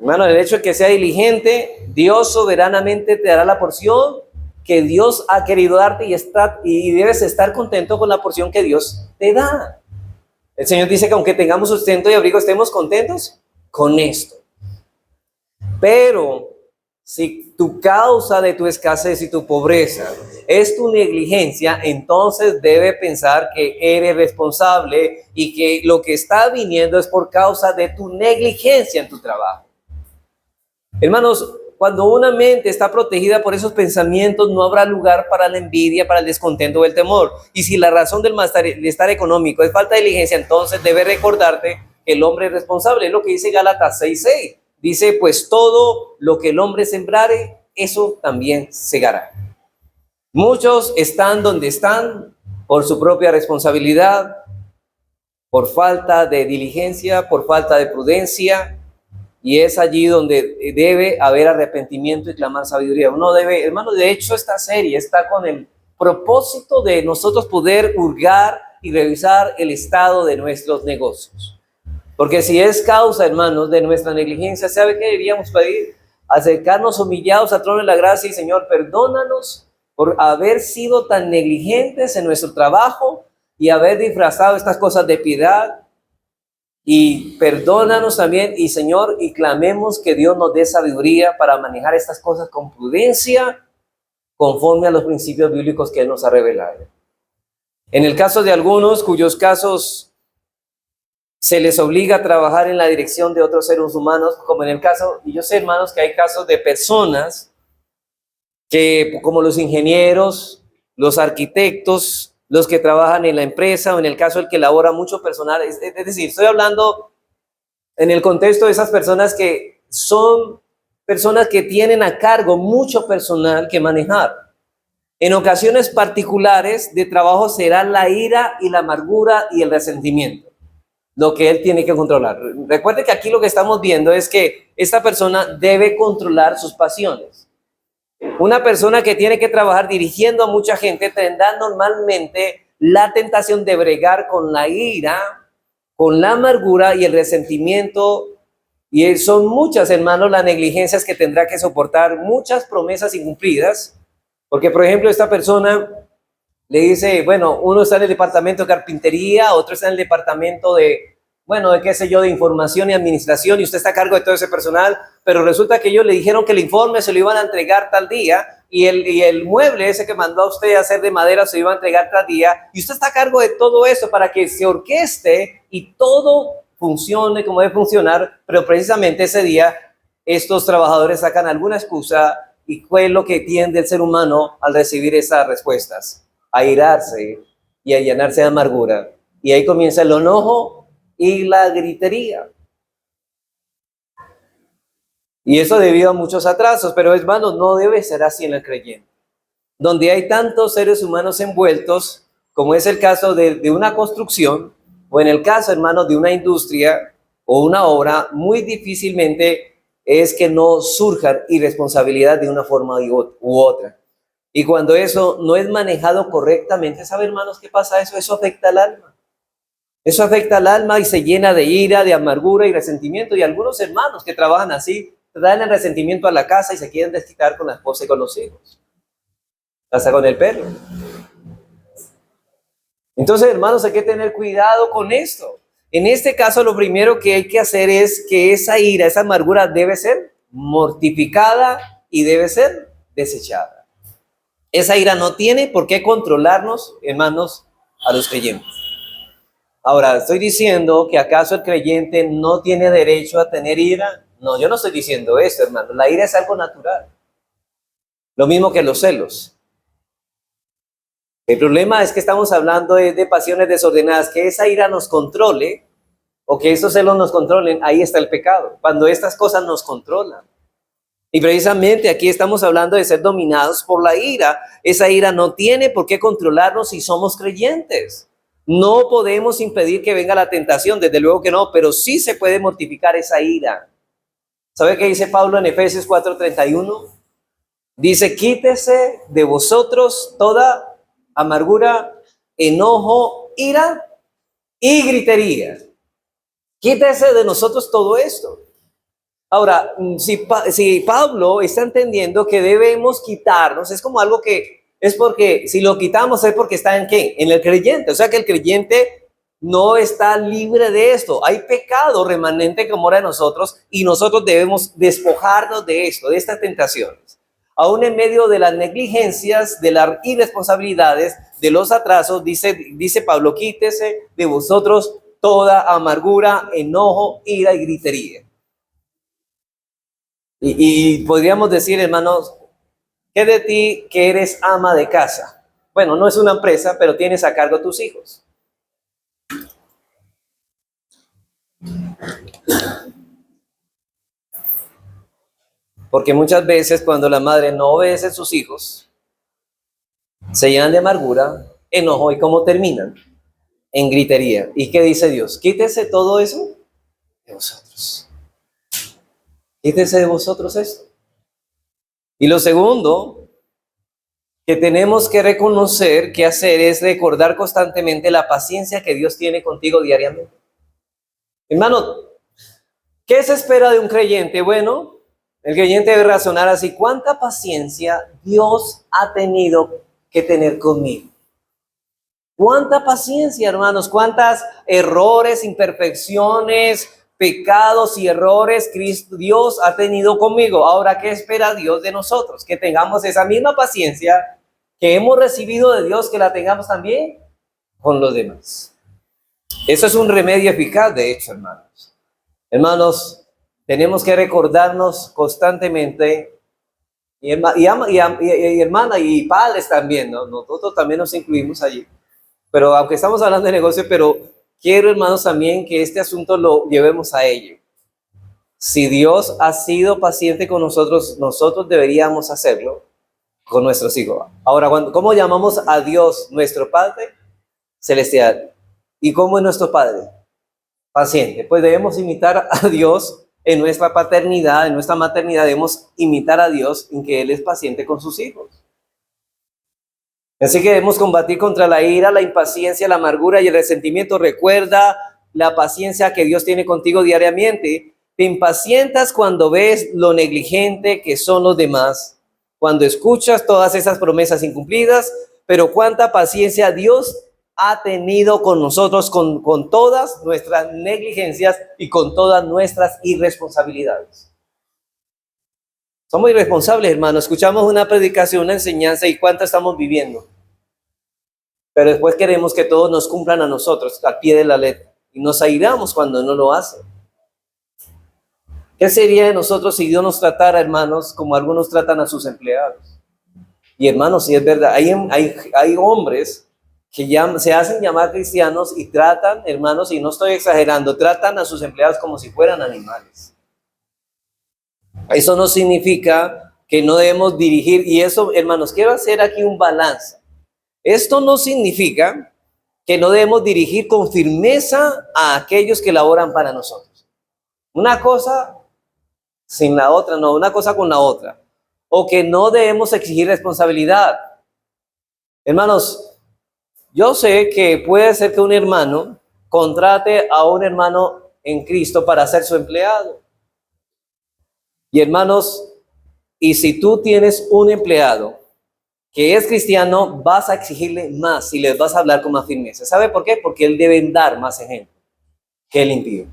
Hermano, el hecho de que sea diligente, Dios soberanamente te dará la porción que Dios ha querido darte y debes estar contento con la porción que Dios te da. El Señor dice que aunque tengamos sustento y abrigo, estemos contentos con esto. Pero si tu causa de tu escasez y tu pobreza es tu negligencia, entonces debe pensar que eres responsable y que lo que está viniendo es por causa de tu negligencia en tu trabajo. Hermanos, cuando una mente está protegida por esos pensamientos, no habrá lugar para la envidia, para el descontento o el temor. Y si la razón del malestar económico es falta de diligencia, entonces debe recordarte que el hombre es responsable. Es lo que dice Gálatas 6:6. Dice, pues todo lo que el hombre sembrare, eso también segará. Muchos están donde están por su propia responsabilidad, por falta de diligencia, por falta de prudencia. Y es allí donde debe haber arrepentimiento y clamar sabiduría. Uno debe, hermano, de hecho esta serie está con el propósito de nosotros poder hurgar y revisar el estado de nuestros negocios. Porque si es causa, hermanos, de nuestra negligencia, ¿sabe qué deberíamos pedir? Acercarnos humillados al trono de la gracia y Señor, perdónanos por haber sido tan negligentes en nuestro trabajo y haber disfrazado estas cosas de piedad. Y perdónanos también, y Señor, y clamemos que Dios nos dé sabiduría para manejar estas cosas con prudencia, conforme a los principios bíblicos que Él nos ha revelado. En el caso de algunos cuyos casos se les obliga a trabajar en la dirección de otros seres humanos, como en el caso, y yo sé, hermanos, que hay casos de personas que, como los ingenieros, los arquitectos, los que trabajan en la empresa o en el caso del que elabora mucho personal. Es decir, estoy hablando en el contexto de esas personas que son personas que tienen a cargo mucho personal que manejar. En ocasiones particulares de trabajo será la ira y la amargura y el resentimiento lo que él tiene que controlar. Recuerde que aquí lo que estamos viendo es que esta persona debe controlar sus pasiones. Una persona que tiene que trabajar dirigiendo a mucha gente tendrá normalmente la tentación de bregar con la ira, con la amargura y el resentimiento. Y son muchas, hermanos, las negligencias que tendrá que soportar, muchas promesas incumplidas. Porque, por ejemplo, esta persona le dice, bueno, uno está en el departamento de carpintería, otro está en el departamento de qué sé yo, de información y administración, y usted está a cargo de todo ese personal, pero resulta que ellos le dijeron que el informe se lo iban a entregar tal día, y el mueble ese que mandó a usted a hacer de madera se iba a entregar tal día, y usted está a cargo de todo eso para que se orqueste y todo funcione como debe funcionar, pero precisamente ese día estos trabajadores sacan alguna excusa, y fue lo que tiende el ser humano al recibir esas respuestas, a irarse y a llenarse de amargura, y ahí comienza el enojo y la gritería. Y eso debido a muchos atrasos, pero hermanos, no debe ser así en el creyente. Donde hay tantos seres humanos envueltos, como es el caso de una construcción, o en el caso, hermanos, de una industria o una obra, muy difícilmente es que no surja irresponsabilidad de una forma u otra. Y cuando eso no es manejado correctamente, ¿sabe, hermanos, qué pasa? Eso afecta al alma. Eso afecta al alma y se llena de ira, de amargura y resentimiento. Y algunos hermanos que trabajan así traen el resentimiento a la casa y se quieren desquitar con la esposa y con los hijos. Hasta con el perro. Entonces, hermanos, hay que tener cuidado con esto. En este caso, lo primero que hay que hacer es que esa ira, esa amargura debe ser mortificada y debe ser desechada. Esa ira no tiene por qué controlarnos, hermanos, a los creyentes. Ahora, ¿estoy diciendo que acaso el creyente no tiene derecho a tener ira? No, yo no estoy diciendo eso, hermano. La ira es algo natural. Lo mismo que los celos. El problema es que estamos hablando de pasiones desordenadas, que esa ira nos controle o que esos celos nos controlen, ahí está el pecado. Cuando estas cosas nos controlan. Y precisamente aquí estamos hablando de ser dominados por la ira. Esa ira no tiene por qué controlarnos si somos creyentes. No podemos impedir que venga la tentación, desde luego que no, pero sí se puede mortificar esa ira. ¿Sabe qué dice Pablo en Efesios 4:31? Dice, quítese de vosotros toda amargura, enojo, ira y gritería. Quítese de nosotros todo esto. Ahora, si Pablo está entendiendo que debemos quitarnos, es como algo que es porque si lo quitamos es porque está en ¿qué? En el creyente. O sea que el creyente no está libre de esto. Hay pecado remanente que mora en nosotros y nosotros debemos despojarnos de esto, de estas tentaciones. Aún en medio de las negligencias, de las irresponsabilidades, de los atrasos, dice Pablo, quítese de vosotros toda amargura, enojo, ira y gritería. Y podríamos decir, hermanos, ¿qué de ti que eres ama de casa? Bueno, no es una empresa, pero tienes a cargo tus hijos. Porque muchas veces cuando la madre no obedece a sus hijos, se llenan de amargura, enojo y ¿cómo terminan? En gritería. ¿Y qué dice Dios? Quítese todo eso de vosotros. Quítese de vosotros esto. Y lo segundo que tenemos que reconocer, que hacer, es recordar constantemente la paciencia que Dios tiene contigo diariamente. Hermano, ¿qué se espera de un creyente? Bueno, el creyente debe razonar así, ¿cuánta paciencia Dios ha tenido que tener conmigo? ¿Cuánta paciencia, hermanos? ¿Cuántos errores, imperfecciones, pecados y errores Dios ha tenido conmigo? Ahora, ¿qué espera Dios de nosotros? Que tengamos esa misma paciencia que hemos recibido de Dios, que la tengamos también con los demás. Eso es un remedio eficaz, de hecho, hermanos. Hermanos, tenemos que recordarnos constantemente, y hermana y padres también, ¿no? Nosotros también nos incluimos allí. Pero aunque estamos hablando de negocio, pero quiero, hermanos, también que este asunto lo llevemos a ello. Si Dios ha sido paciente con nosotros, nosotros deberíamos hacerlo con nuestros hijos. Ahora, ¿cómo llamamos a Dios nuestro Padre Celestial? ¿Y cómo es nuestro Padre? Paciente. Pues debemos imitar a Dios en nuestra paternidad, en nuestra maternidad, debemos imitar a Dios en que Él es paciente con sus hijos. Así que debemos combatir contra la ira, la impaciencia, la amargura y el resentimiento. Recuerda la paciencia que Dios tiene contigo diariamente. Te impacientas cuando ves lo negligente que son los demás, cuando escuchas todas esas promesas incumplidas, pero cuánta paciencia Dios ha tenido con nosotros, con todas nuestras negligencias y con todas nuestras irresponsabilidades. Somos irresponsables, hermanos. Escuchamos una predicación, una enseñanza y cuánto estamos viviendo. Pero después queremos que todos nos cumplan a nosotros al pie de la letra. Y nos airamos cuando no lo hacen. ¿Qué sería de nosotros si Dios nos tratara, hermanos, como algunos tratan a sus empleados? Y hermanos, si es verdad, hay hombres que se hacen llamar cristianos y tratan, hermanos, y no estoy exagerando, tratan a sus empleados como si fueran animales. Eso no significa que no debemos dirigir, y eso, hermanos, quiero hacer aquí un balance. Esto no significa que no debemos dirigir con firmeza a aquellos que laboran para nosotros. Una cosa sin la otra, no, una cosa con la otra. O que no debemos exigir responsabilidad. Hermanos, yo sé que puede ser que un hermano contrate a un hermano en Cristo para ser su empleado. Y hermanos, y si tú tienes un empleado que es cristiano, vas a exigirle más y les vas a hablar con más firmeza. ¿Sabe por qué? Porque él debe dar más ejemplo que el impío.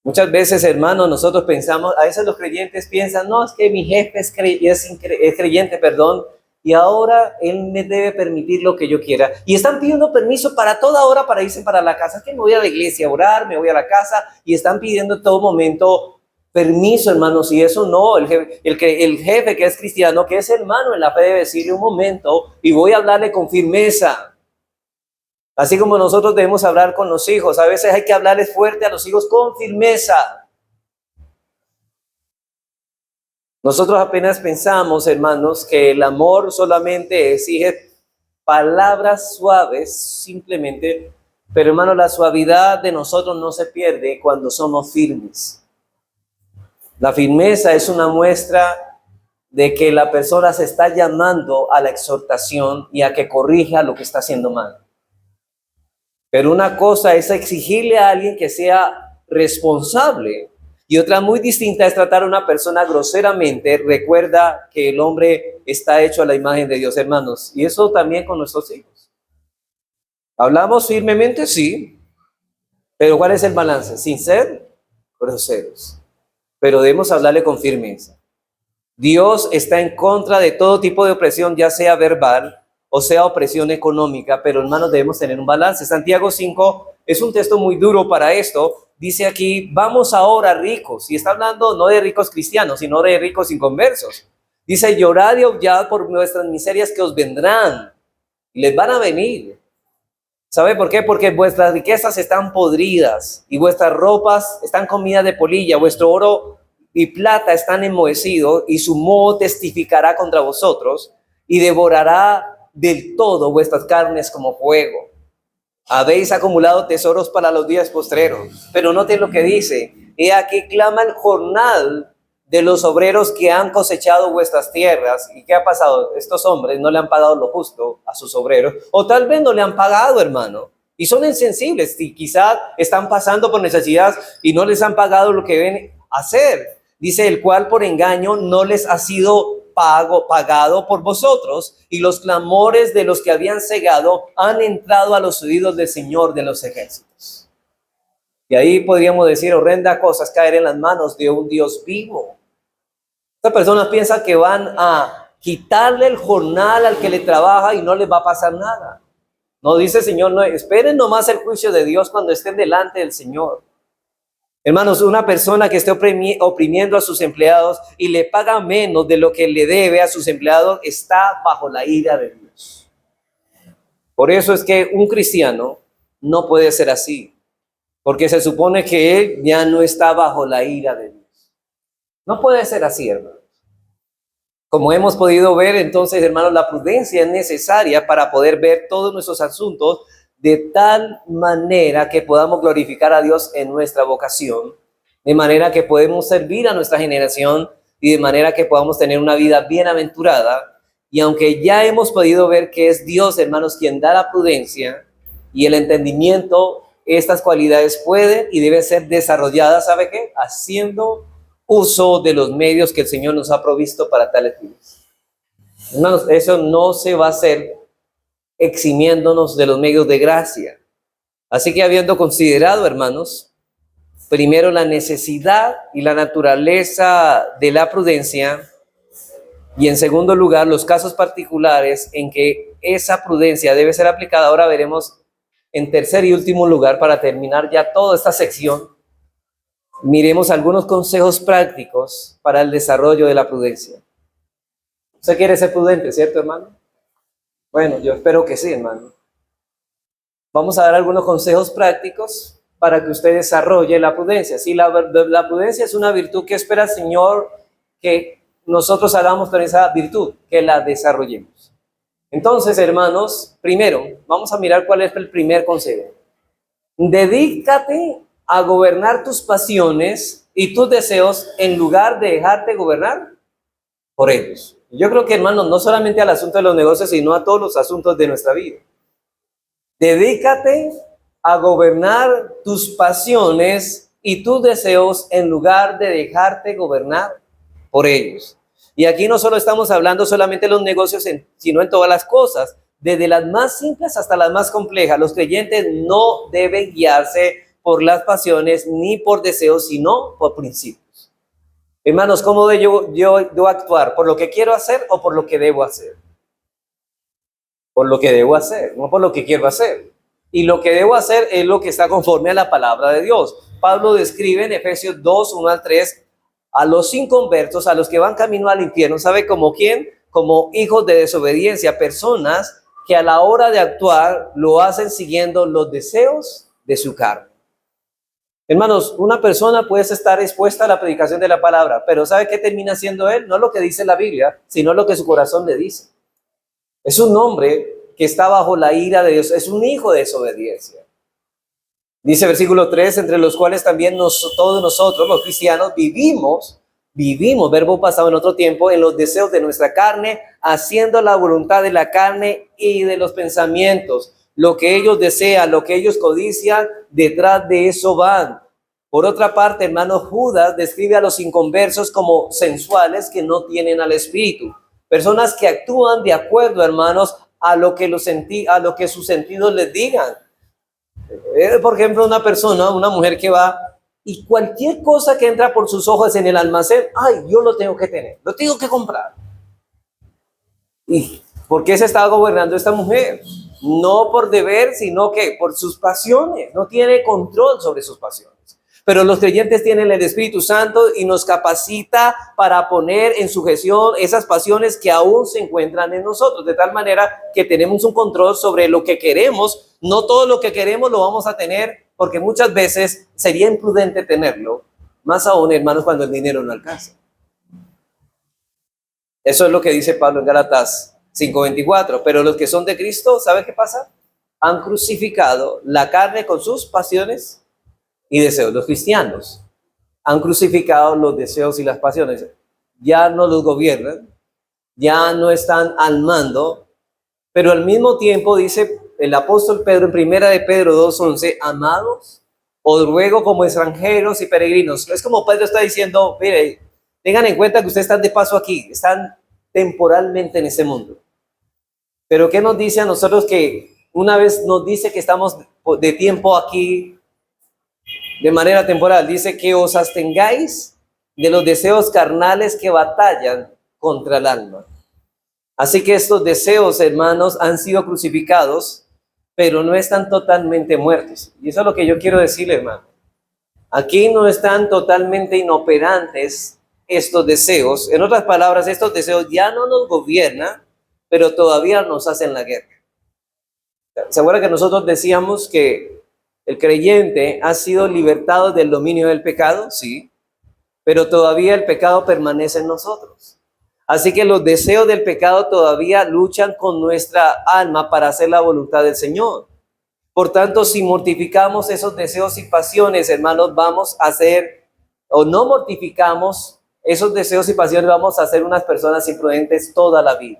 Muchas veces, hermanos, nosotros pensamos, a veces los creyentes piensan, no, es que mi jefe es creyente, perdón, y ahora él me debe permitir lo que yo quiera. Y están pidiendo permiso para toda hora para irse para la casa. Es que me voy a la iglesia a orar, me voy a la casa, y están pidiendo en todo momento permiso, hermanos. Y eso no, el jefe que es cristiano, que es hermano en la fe, debe decirle un momento, y voy a hablarle con firmeza. Así como nosotros debemos hablar con los hijos, a veces hay que hablarles fuerte a los hijos con firmeza. Nosotros apenas pensamos, hermanos, que el amor solamente exige palabras suaves, simplemente, pero hermanos, la suavidad de nosotros no se pierde cuando somos firmes. La firmeza es una muestra de que la persona se está llamando a la exhortación y a que corrija lo que está haciendo mal. Pero una cosa es exigirle a alguien que sea responsable y otra muy distinta es tratar a una persona groseramente. Recuerda que el hombre está hecho a la imagen de Dios, hermanos, y eso también con nuestros hijos. Hablamos firmemente, sí, pero ¿cuál es el balance? Sin ser groseros, pero debemos hablarle con firmeza. Dios está en contra de todo tipo de opresión, ya sea verbal o sea opresión económica, pero hermanos debemos tener un balance. Santiago 5 es un texto muy duro para esto. Dice aquí, vamos ahora ricos, y está hablando no de ricos cristianos, sino de ricos inconversos. Dice, llorad y aullad por vuestras miserias que os vendrán, y les van a venir. ¿Sabe por qué? Porque vuestras riquezas están podridas, y vuestras ropas están comidas de polilla, vuestro oro y plata están enmohecidos, y su moho testificará contra vosotros, y devorará del todo vuestras carnes como fuego. Habéis acumulado tesoros para los días postreros. Pero noten lo que dice. He aquí clama el jornal de los obreros que han cosechado vuestras tierras. ¿Y qué ha pasado? Estos hombres no le han pagado lo justo a sus obreros. O tal vez no le han pagado, hermano. Y son insensibles. Y quizás están pasando por necesidades y no les han pagado lo que deben hacer. Dice, el cual por engaño no les ha sido pagado por vosotros, y los clamores de los que habían cegado han entrado a los oídos del Señor de los ejércitos. Y ahí podríamos decir horrendas cosas caer en las manos de un Dios vivo. Estas personas piensan que van a quitarle el jornal al que le trabaja y no les va a pasar nada. No, dice el Señor, no, esperen nomás el juicio de Dios cuando estén delante del Señor. Hermanos, una persona que esté oprimiendo a sus empleados y le paga menos de lo que le debe a sus empleados está bajo la ira de Dios. Por eso es que un cristiano no puede ser así, porque se supone que él ya no está bajo la ira de Dios. No puede ser así, hermanos. Como hemos podido ver, entonces, hermanos, la prudencia es necesaria para poder ver todos nuestros asuntos de tal manera que podamos glorificar a Dios en nuestra vocación, de manera que podemos servir a nuestra generación y de manera que podamos tener una vida bienaventurada. Y aunque ya hemos podido ver que es Dios, hermanos, quien da la prudencia y el entendimiento, estas cualidades pueden y deben ser desarrolladas, ¿sabe qué? Haciendo uso de los medios que el Señor nos ha provisto para tales fines. Hermanos, eso no se va a hacer eximiéndonos de los medios de gracia. Así que habiendo considerado, hermanos, primero la necesidad y la naturaleza de la prudencia, y en segundo lugar los casos particulares en que esa prudencia debe ser aplicada, ahora veremos en tercer y último lugar, para terminar ya toda esta sección, miremos algunos consejos prácticos para el desarrollo de la prudencia. ¿Usted quiere ser prudente, cierto, hermano? Bueno, yo espero que sí, hermano. Vamos a dar algunos consejos prácticos para que usted desarrolle la prudencia. Sí, la prudencia es una virtud que espera el Señor que nosotros hagamos con esa virtud, que la desarrollemos. Entonces, hermanos, primero, vamos a mirar cuál es el primer consejo. Dedícate a gobernar tus pasiones y tus deseos en lugar de dejarte gobernar por ellos. Yo creo que, hermanos, no solamente al asunto de los negocios, sino a todos los asuntos de nuestra vida. Dedícate a gobernar tus pasiones y tus deseos en lugar de dejarte gobernar por ellos. Y aquí no solo estamos hablando solamente de los negocios, sino en todas las cosas, desde las más simples hasta las más complejas. Los creyentes no deben guiarse por las pasiones ni por deseos, sino por principios. Hermanos, ¿cómo debo actuar? ¿Por lo que quiero hacer o por lo que debo hacer? Por lo que debo hacer, no por lo que quiero hacer. Y lo que debo hacer es lo que está conforme a la palabra de Dios. Pablo describe en Efesios 2, 1 al 3, a los inconversos, a los que van camino al infierno. ¿Sabe como quién? Como hijos de desobediencia, personas que a la hora de actuar lo hacen siguiendo los deseos de su carne. Hermanos, una persona puede estar expuesta a la predicación de la palabra, pero ¿sabe qué termina siendo él? No lo que dice la Biblia, sino lo que su corazón le dice. Es un hombre que está bajo la ira de Dios, es un hijo de desobediencia. Dice versículo 3, entre los cuales también todos nosotros, los cristianos, vivimos, verbo pasado en otro tiempo, en los deseos de nuestra carne, haciendo la voluntad de la carne y de los pensamientos. Lo que ellos desean, lo que ellos codician, detrás de eso van. Por otra parte, hermano, Judas describe a los inconversos como sensuales que no tienen al Espíritu. Personas que actúan de acuerdo, hermanos, a lo que sus sentidos les digan. Por ejemplo, una mujer que va y cualquier cosa que entra por sus ojos en el almacén, yo lo tengo que tener, lo tengo que comprar. ¿Y por qué se está gobernando esta mujer? No por deber, sino que por sus pasiones. No tiene control sobre sus pasiones. Pero los creyentes tienen el Espíritu Santo y nos capacita para poner en sujeción esas pasiones que aún se encuentran en nosotros, de tal manera que tenemos un control sobre lo que queremos. No todo lo que queremos lo vamos a tener, porque muchas veces sería imprudente tenerlo, más aún, hermanos, cuando el dinero no alcanza. Eso es lo que dice Pablo en Gálatas 5:24. Pero los que son de Cristo, ¿sabe qué pasa? Han crucificado la carne con sus pasiones y deseos. Los cristianos han crucificado los deseos y las pasiones. Ya no los gobiernan, ya no están al mando, pero al mismo tiempo dice el apóstol Pedro en primera de Pedro 2:11, amados, os ruego como extranjeros y peregrinos. Es como Pedro está diciendo, mire, tengan en cuenta que ustedes están de paso aquí, están temporalmente en este mundo. Pero ¿qué nos dice a nosotros? Que una vez nos dice que estamos de tiempo aquí, de manera temporal, dice que os abstengáis de los deseos carnales que batallan contra el alma. Así que estos deseos, hermanos, han sido crucificados, pero no están totalmente muertos. Y eso es lo que yo quiero decirle, hermano. Aquí no están totalmente inoperantes estos deseos. En otras palabras, estos deseos ya no nos gobiernan, pero todavía nos hacen la guerra. ¿Se acuerdan que nosotros decíamos que el creyente ha sido libertado del dominio del pecado? Sí, pero todavía el pecado permanece en nosotros. Así que los deseos del pecado todavía luchan con nuestra alma para hacer la voluntad del Señor. Por tanto, si mortificamos esos deseos y pasiones, hermanos, vamos a ser, o no mortificamos esos deseos y pasiones, vamos a ser unas personas imprudentes toda la vida.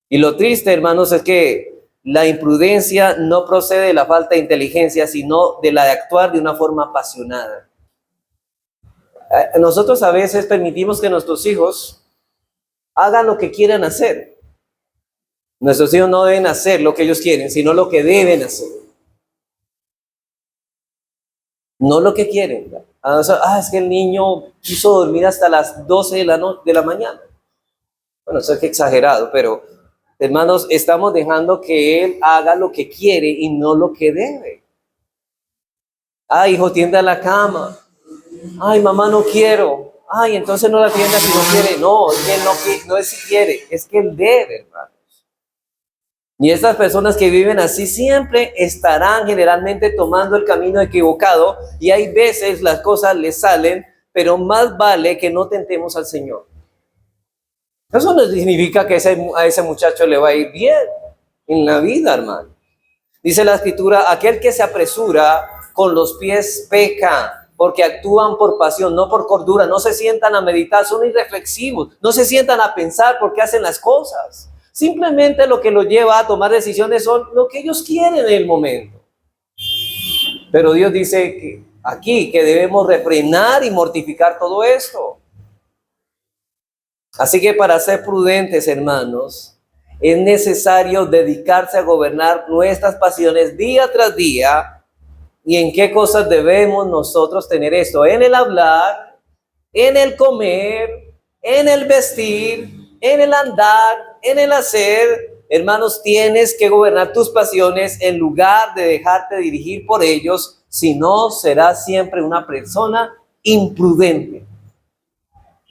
Y lo triste, hermanos, es que la imprudencia no procede de la falta de inteligencia, sino de la de actuar de una forma apasionada. Nosotros a veces permitimos que nuestros hijos hagan lo que quieran hacer. Nuestros hijos no deben hacer lo que ellos quieren, sino lo que deben hacer. No lo que quieren. Es que el niño quiso dormir hasta las 12 de la mañana. Bueno, eso es que exagerado, pero hermanos, estamos dejando que él haga lo que quiere y no lo que debe. Hijo, tienda la cama. Mamá, no quiero. Entonces no la tienda si no quiere. No, es que no es si quiere, es que él debe, hermanos. Y estas personas que viven así siempre estarán generalmente tomando el camino equivocado, y hay veces las cosas les salen, pero más vale que no tentemos al Señor. Eso no significa que a ese muchacho le va a ir bien en la vida, hermano. Dice la Escritura, aquel que se apresura con los pies peca, porque actúan por pasión, no por cordura. No se sientan a meditar, son irreflexivos. No se sientan a pensar por qué hacen las cosas. Simplemente lo que los lleva a tomar decisiones son lo que ellos quieren en el momento. Pero Dios dice que aquí que debemos refrenar y mortificar todo esto. Así que para ser prudentes, hermanos, es necesario dedicarse a gobernar nuestras pasiones día tras día, ¿Y en qué cosas debemos nosotros tener esto? En el hablar, en el comer, en el vestir, en el andar, en el hacer. Hermanos, tienes que gobernar tus pasiones en lugar de dejarte dirigir por ellos, si no serás siempre una persona imprudente.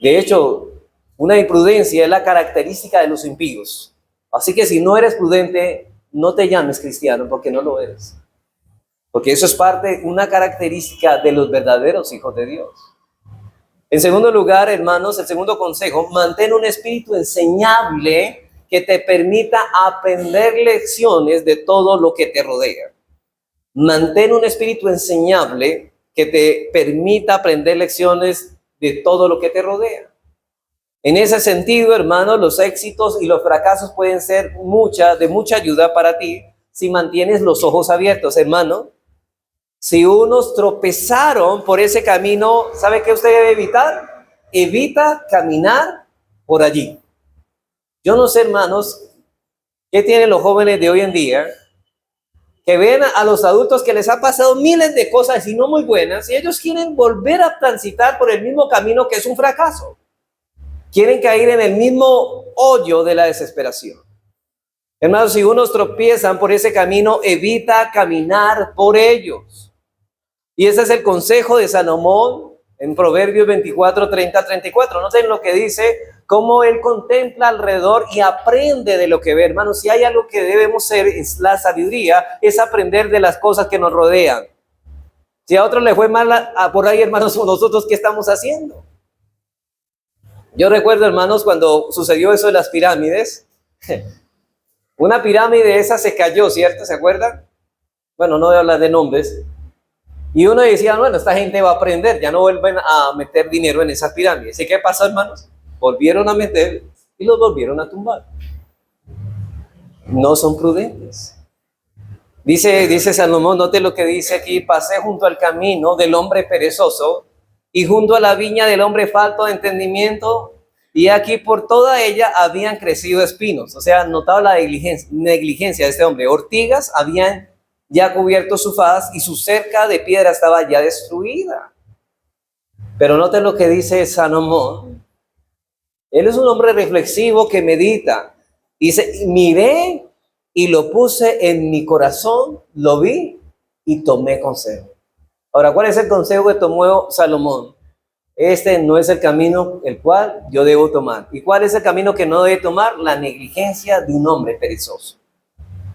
De hecho, una imprudencia es la característica de los impíos. Así que si no eres prudente, no te llames cristiano, porque no lo eres. Porque eso es una característica de los verdaderos hijos de Dios. En segundo lugar, hermanos, el segundo consejo, mantén un espíritu enseñable que te permita aprender lecciones de todo lo que te rodea. Mantén un espíritu enseñable que te permita aprender lecciones de todo lo que te rodea. En ese sentido, hermanos, los éxitos y los fracasos pueden ser de mucha ayuda para ti si mantienes los ojos abiertos, hermano. Si unos tropezaron por ese camino, ¿sabe qué usted debe evitar? Evita caminar por allí. Yo no sé, hermanos, qué tienen los jóvenes de hoy en día, que ven a los adultos que les ha pasado miles de cosas y no muy buenas, y ellos quieren volver a transitar por el mismo camino que es un fracaso. Quieren caer en el mismo hoyo de la desesperación. Hermanos, si unos tropiezan por ese camino, evita caminar por ellos. Y ese es el consejo de Salomón en Proverbios 24, 30, 34. Noten lo que dice, cómo él contempla alrededor y aprende de lo que ve. Hermanos, si hay algo que debemos ser, es la sabiduría, es aprender de las cosas que nos rodean. Si a otros le fue mal por ahí, hermanos, nosotros, ¿qué estamos haciendo? Yo recuerdo, hermanos, cuando sucedió eso de las pirámides, una pirámide esa se cayó, ¿cierto? ¿Se acuerdan? Bueno, no voy a hablar de nombres. Y uno decía, bueno, esta gente va a aprender, ya no vuelven a meter dinero en esas pirámides. ¿Y qué pasó, hermanos? Volvieron a meter y los volvieron a tumbar. No son prudentes. Dice Salomón, note lo que dice aquí, pasé junto al camino del hombre perezoso y junto a la viña del hombre falto de entendimiento, y aquí por toda ella habían crecido espinos. O sea, notaba la negligencia de este hombre. Ortigas habían ya cubierto su faz y su cerca de piedra estaba ya destruida. Pero noten lo que dice Salomón. Él es un hombre reflexivo que medita. Dice, miré y lo puse en mi corazón, lo vi y tomé consejo. Ahora, ¿cuál es el consejo que tomó Salomón? Este no es el camino el cual yo debo tomar. ¿Y cuál es el camino que no debe tomar? La negligencia de un hombre perezoso.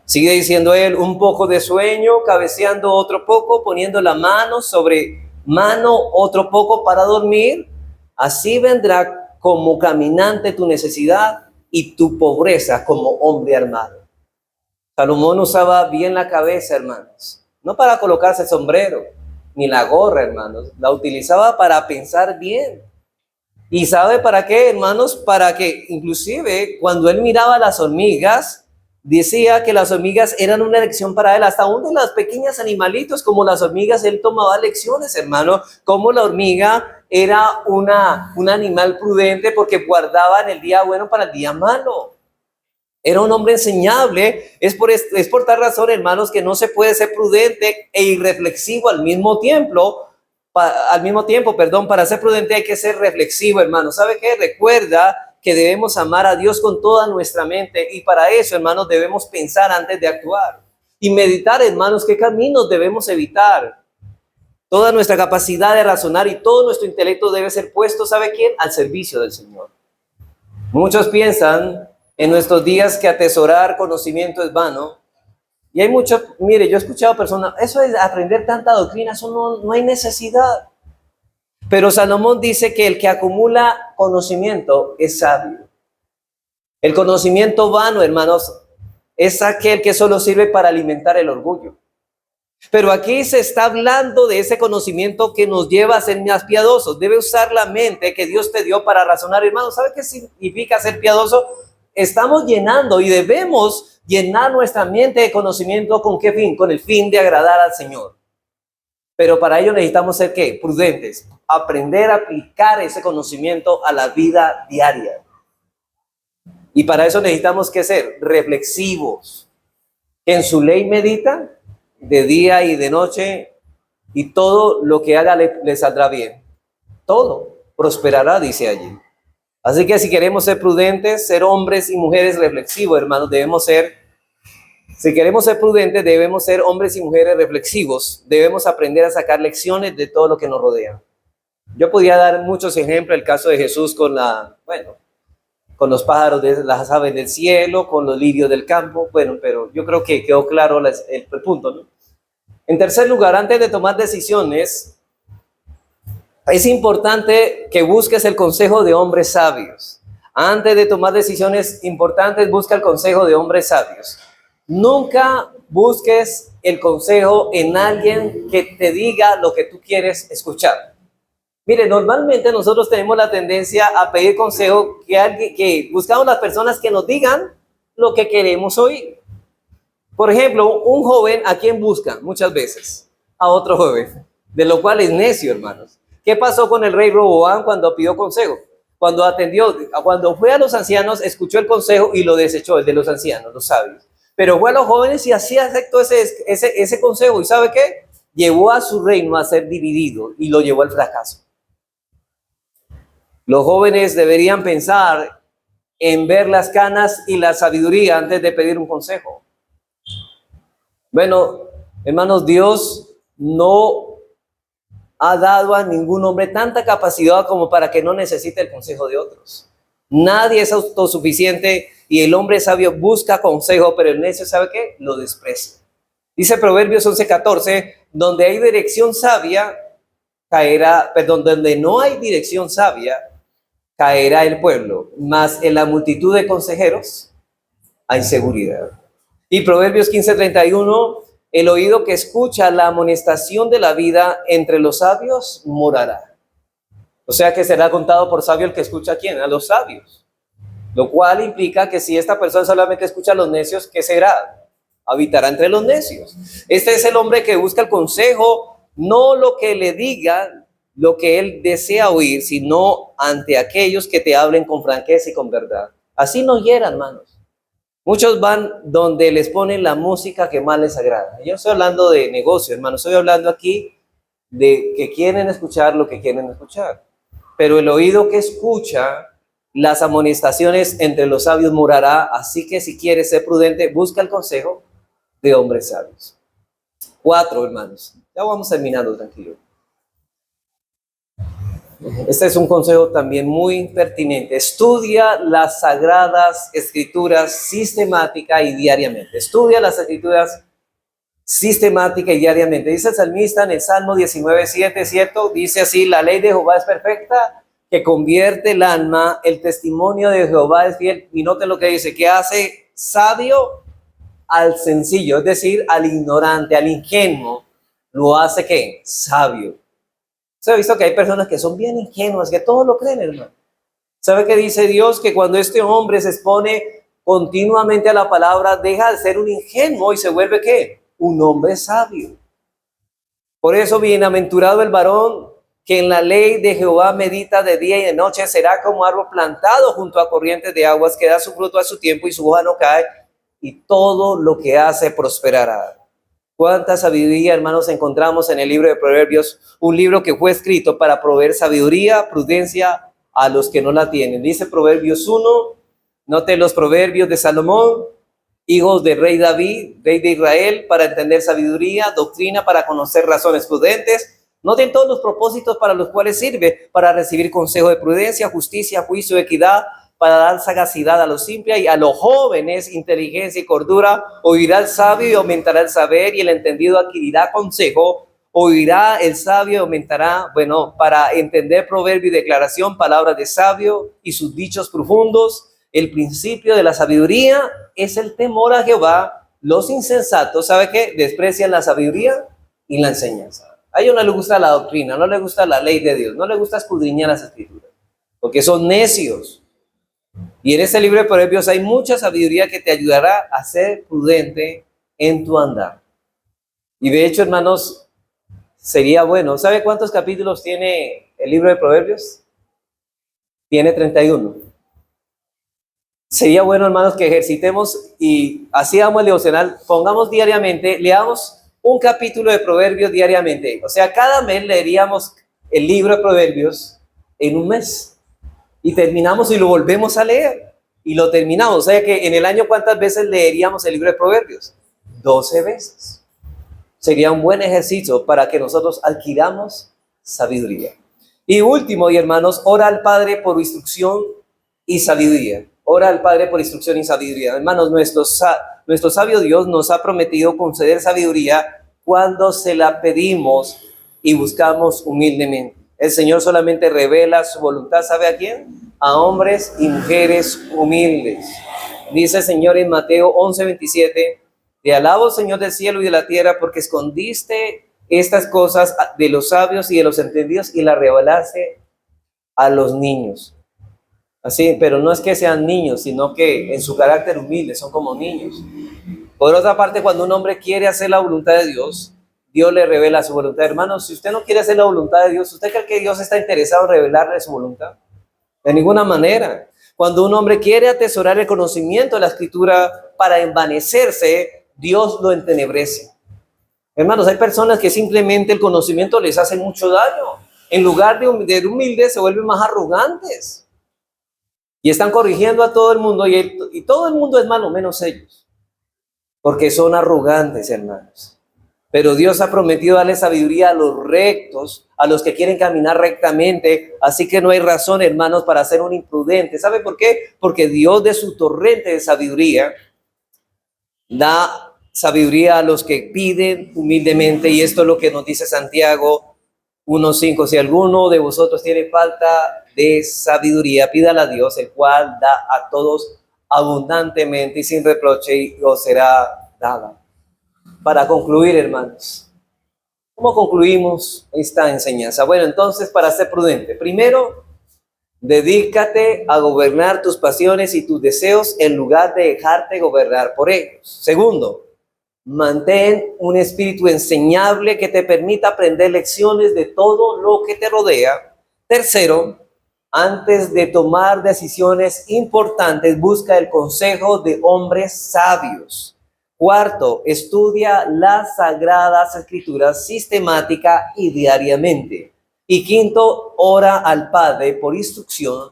Sigue diciendo él, un poco de sueño, cabeceando otro poco, poniendo la mano sobre mano otro poco para dormir. Así vendrá como caminante tu necesidad y tu pobreza como hombre armado. Salomón usaba bien la cabeza, hermanos, no para colocarse el sombrero ni la gorra, hermanos, la utilizaba para pensar bien. ¿Y sabe para qué, hermanos? Para que inclusive cuando él miraba a las hormigas, decía que las hormigas eran una lección para él. Hasta uno de los pequeños animalitos como las hormigas, él tomaba lecciones, hermano, como la hormiga era un animal prudente porque guardaba en el día bueno para el día malo. Era un hombre enseñable. Es por tal razón, hermanos, que no se puede ser prudente e irreflexivo al mismo tiempo. Para ser prudente hay que ser reflexivo, hermano. ¿Sabe qué? Recuerda que debemos amar a Dios con toda nuestra mente, y para eso, hermanos, debemos pensar antes de actuar y meditar, hermanos, qué caminos debemos evitar. Toda nuestra capacidad de razonar y todo nuestro intelecto debe ser puesto, ¿sabe quién? Al servicio del Señor. Muchos piensan en nuestros días que atesorar conocimiento es vano. Y hay muchos, mire, yo he escuchado personas, eso es aprender tanta doctrina, eso no hay necesidad. Pero Salomón dice que el que acumula conocimiento es sabio. El conocimiento vano, hermanos, es aquel que solo sirve para alimentar el orgullo. Pero aquí se está hablando de ese conocimiento que nos lleva a ser más piadosos. Debe usar la mente que Dios te dio para razonar, hermanos. ¿Sabe qué significa ser piadoso? Estamos llenando y debemos llenar nuestra mente de conocimiento. ¿Con qué fin? Con el fin de agradar al Señor. Pero para ello necesitamos ser, ¿qué? Prudentes. Aprender a aplicar ese conocimiento a la vida diaria. Y para eso necesitamos que ser reflexivos. Que en su ley medita de día y de noche, y todo lo que haga le saldrá bien. Todo prosperará, dice allí. Así que si queremos ser prudentes, ser hombres y mujeres reflexivos, hermanos, si queremos ser prudentes, debemos ser hombres y mujeres reflexivos. Debemos aprender a sacar lecciones de todo lo que nos rodea. Yo podría dar muchos ejemplos, el caso de Jesús con los pájaros de las aves del cielo, con los lirios del campo, pero yo creo que quedó claro el punto, ¿no? En tercer lugar, antes de tomar decisiones, es importante que busques el consejo de hombres sabios. Antes de tomar decisiones importantes, busca el consejo de hombres sabios. Nunca busques el consejo en alguien que te diga lo que tú quieres escuchar. Mire, normalmente nosotros tenemos la tendencia a pedir consejo que buscamos las personas que nos digan lo que queremos oír. Por ejemplo, un joven, ¿a quién busca? Muchas veces a otro joven, de lo cual es necio, hermanos. ¿Qué pasó con el rey Roboam cuando pidió consejo? Cuando fue a los ancianos, escuchó el consejo y lo desechó, el de los ancianos, los sabios. Pero fue a los jóvenes y así aceptó ese consejo. ¿Y sabe qué? Llevó a su reino a ser dividido y lo llevó al fracaso. Los jóvenes deberían pensar en ver las canas y la sabiduría antes de pedir un consejo. Bueno, hermanos, Dios no ha dado a ningún hombre tanta capacidad como para que no necesite el consejo de otros. Nadie es autosuficiente y el hombre sabio busca consejo, pero el necio, ¿sabe qué? Lo desprecia. Dice Proverbios 11:14, donde hay dirección sabia, donde no hay dirección sabia, caerá el pueblo, mas en la multitud de consejeros hay seguridad. Y Proverbios 15:31, el oído que escucha la amonestación de la vida entre los sabios morará. O sea que será contado por sabio el que escucha a quién, a los sabios. Lo cual implica que si esta persona solamente escucha a los necios, ¿qué será? Habitará entre los necios. Este es el hombre que busca el consejo, no lo que le diga, lo que él desea oír, sino ante aquellos que te hablen con franqueza y con verdad. Así no hieran, hermanos. Muchos van donde les ponen la música que más les agrada. Yo estoy hablando de negocio, hermano. Estoy hablando aquí de que quieren escuchar lo que quieren escuchar. Pero el oído que escucha las amonestaciones entre los sabios morará. Así que si quieres ser prudente, busca el consejo de hombres sabios. 4, hermanos. Ya vamos terminando, tranquilo. Este es un consejo también muy pertinente. Estudia las sagradas escrituras sistemática y diariamente. Estudia las escrituras sistemática y diariamente. Dice el salmista en el Salmo 19:7, ¿cierto? Dice así, la ley de Jehová es perfecta, que convierte el alma, el testimonio de Jehová es fiel. Y note lo que dice, que hace sabio al sencillo, es decir, al ignorante, al ingenuo, lo hace ¿qué? Sabio. ¿Se ha visto que hay personas que son bien ingenuas, que todo lo creen, hermano? ¿Sabe qué dice Dios? Que cuando este hombre se expone continuamente a la palabra, deja de ser un ingenuo y se vuelve ¿qué? Un hombre sabio. Por eso, bienaventurado el varón que en la ley de Jehová medita de día y de noche, será como árbol plantado junto a corrientes de aguas, que da su fruto a su tiempo y su hoja no cae, y todo lo que hace prosperará. Cuánta sabiduría, hermanos, encontramos en el libro de Proverbios, un libro que fue escrito para proveer sabiduría, prudencia a los que no la tienen. Dice Proverbios 1, note los proverbios de Salomón, hijos del rey David, rey de Israel, para entender sabiduría, doctrina, para conocer razones prudentes. Noten todos los propósitos para los cuales sirve, para recibir consejo de prudencia, justicia, juicio, equidad, para dar sagacidad a los simples y a los jóvenes, inteligencia y cordura. Oirá el sabio y aumentará el saber, y el entendido adquirirá consejo. Oirá el sabio y aumentará, para entender proverbio y declaración, palabras de sabio y sus dichos profundos. El principio de la sabiduría es el temor a Jehová. Los insensatos, ¿sabe qué? Desprecian la sabiduría y la enseñanza. A ellos no les gusta la doctrina, no les gusta la ley de Dios, no les gusta escudriñar las escrituras, porque son necios. Y en este libro de Proverbios hay mucha sabiduría que te ayudará a ser prudente en tu andar. Y de hecho, hermanos, sería bueno. ¿Sabe cuántos capítulos tiene el libro de Proverbios? Tiene 31. Sería bueno, hermanos, que ejercitemos y así hagamos el devocional, pongamos diariamente, leamos un capítulo de Proverbios diariamente. O sea, cada mes leeríamos el libro de Proverbios en un mes. Y terminamos y lo volvemos a leer. Y lo terminamos. O sea que en el año, ¿cuántas veces leeríamos el libro de Proverbios? 12 veces. Sería un buen ejercicio para que nosotros adquiramos sabiduría. Y último, y hermanos, ora al Padre por instrucción y sabiduría. Ora al Padre por instrucción y sabiduría. Hermanos, nuestro sabio Dios nos ha prometido conceder sabiduría cuando se la pedimos y buscamos humildemente. El Señor solamente revela su voluntad, ¿sabe a quién? A hombres y mujeres humildes. Dice el Señor en Mateo 11:27, te alabo, Señor del cielo y de la tierra, porque escondiste estas cosas de los sabios y de los entendidos y las revelaste a los niños. Así, pero no es que sean niños, sino que en su carácter humilde son como niños. Por otra parte, cuando un hombre quiere hacer la voluntad de Dios, Dios le revela su voluntad. Hermanos, si usted no quiere hacer la voluntad de Dios, ¿usted cree que Dios está interesado en revelarle su voluntad? De ninguna manera. Cuando un hombre quiere atesorar el conocimiento de la Escritura para envanecerse, Dios lo entenebrece. Hermanos, hay personas que simplemente el conocimiento les hace mucho daño. En lugar de humildes, se vuelven más arrogantes. Y están corrigiendo a todo el mundo y todo el mundo es malo menos ellos. Porque son arrogantes, hermanos. Pero Dios ha prometido darle sabiduría a los rectos, a los que quieren caminar rectamente. Así que no hay razón, hermanos, para ser un imprudente. ¿Sabe por qué? Porque Dios de su torrente de sabiduría da sabiduría a los que piden humildemente. Y esto es lo que nos dice Santiago 1:5. Si alguno de vosotros tiene falta de sabiduría, pídala a Dios, el cual da a todos abundantemente y sin reproche, y os será dada. Para concluir, hermanos, ¿cómo concluimos esta enseñanza? Bueno, entonces, para ser prudente, primero, dedícate a gobernar tus pasiones y tus deseos en lugar de dejarte gobernar por ellos. Segundo, mantén un espíritu enseñable que te permita aprender lecciones de todo lo que te rodea. Tercero, antes de tomar decisiones importantes, busca el consejo de hombres sabios. Cuarto, estudia las Sagradas Escrituras sistemática y diariamente. Y quinto, ora al Padre por instrucción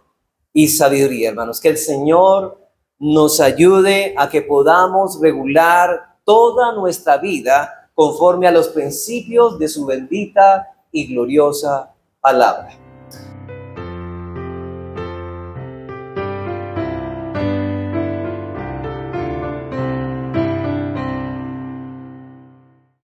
y sabiduría, hermanos. Que el Señor nos ayude a que podamos regular toda nuestra vida conforme a los principios de su bendita y gloriosa palabra.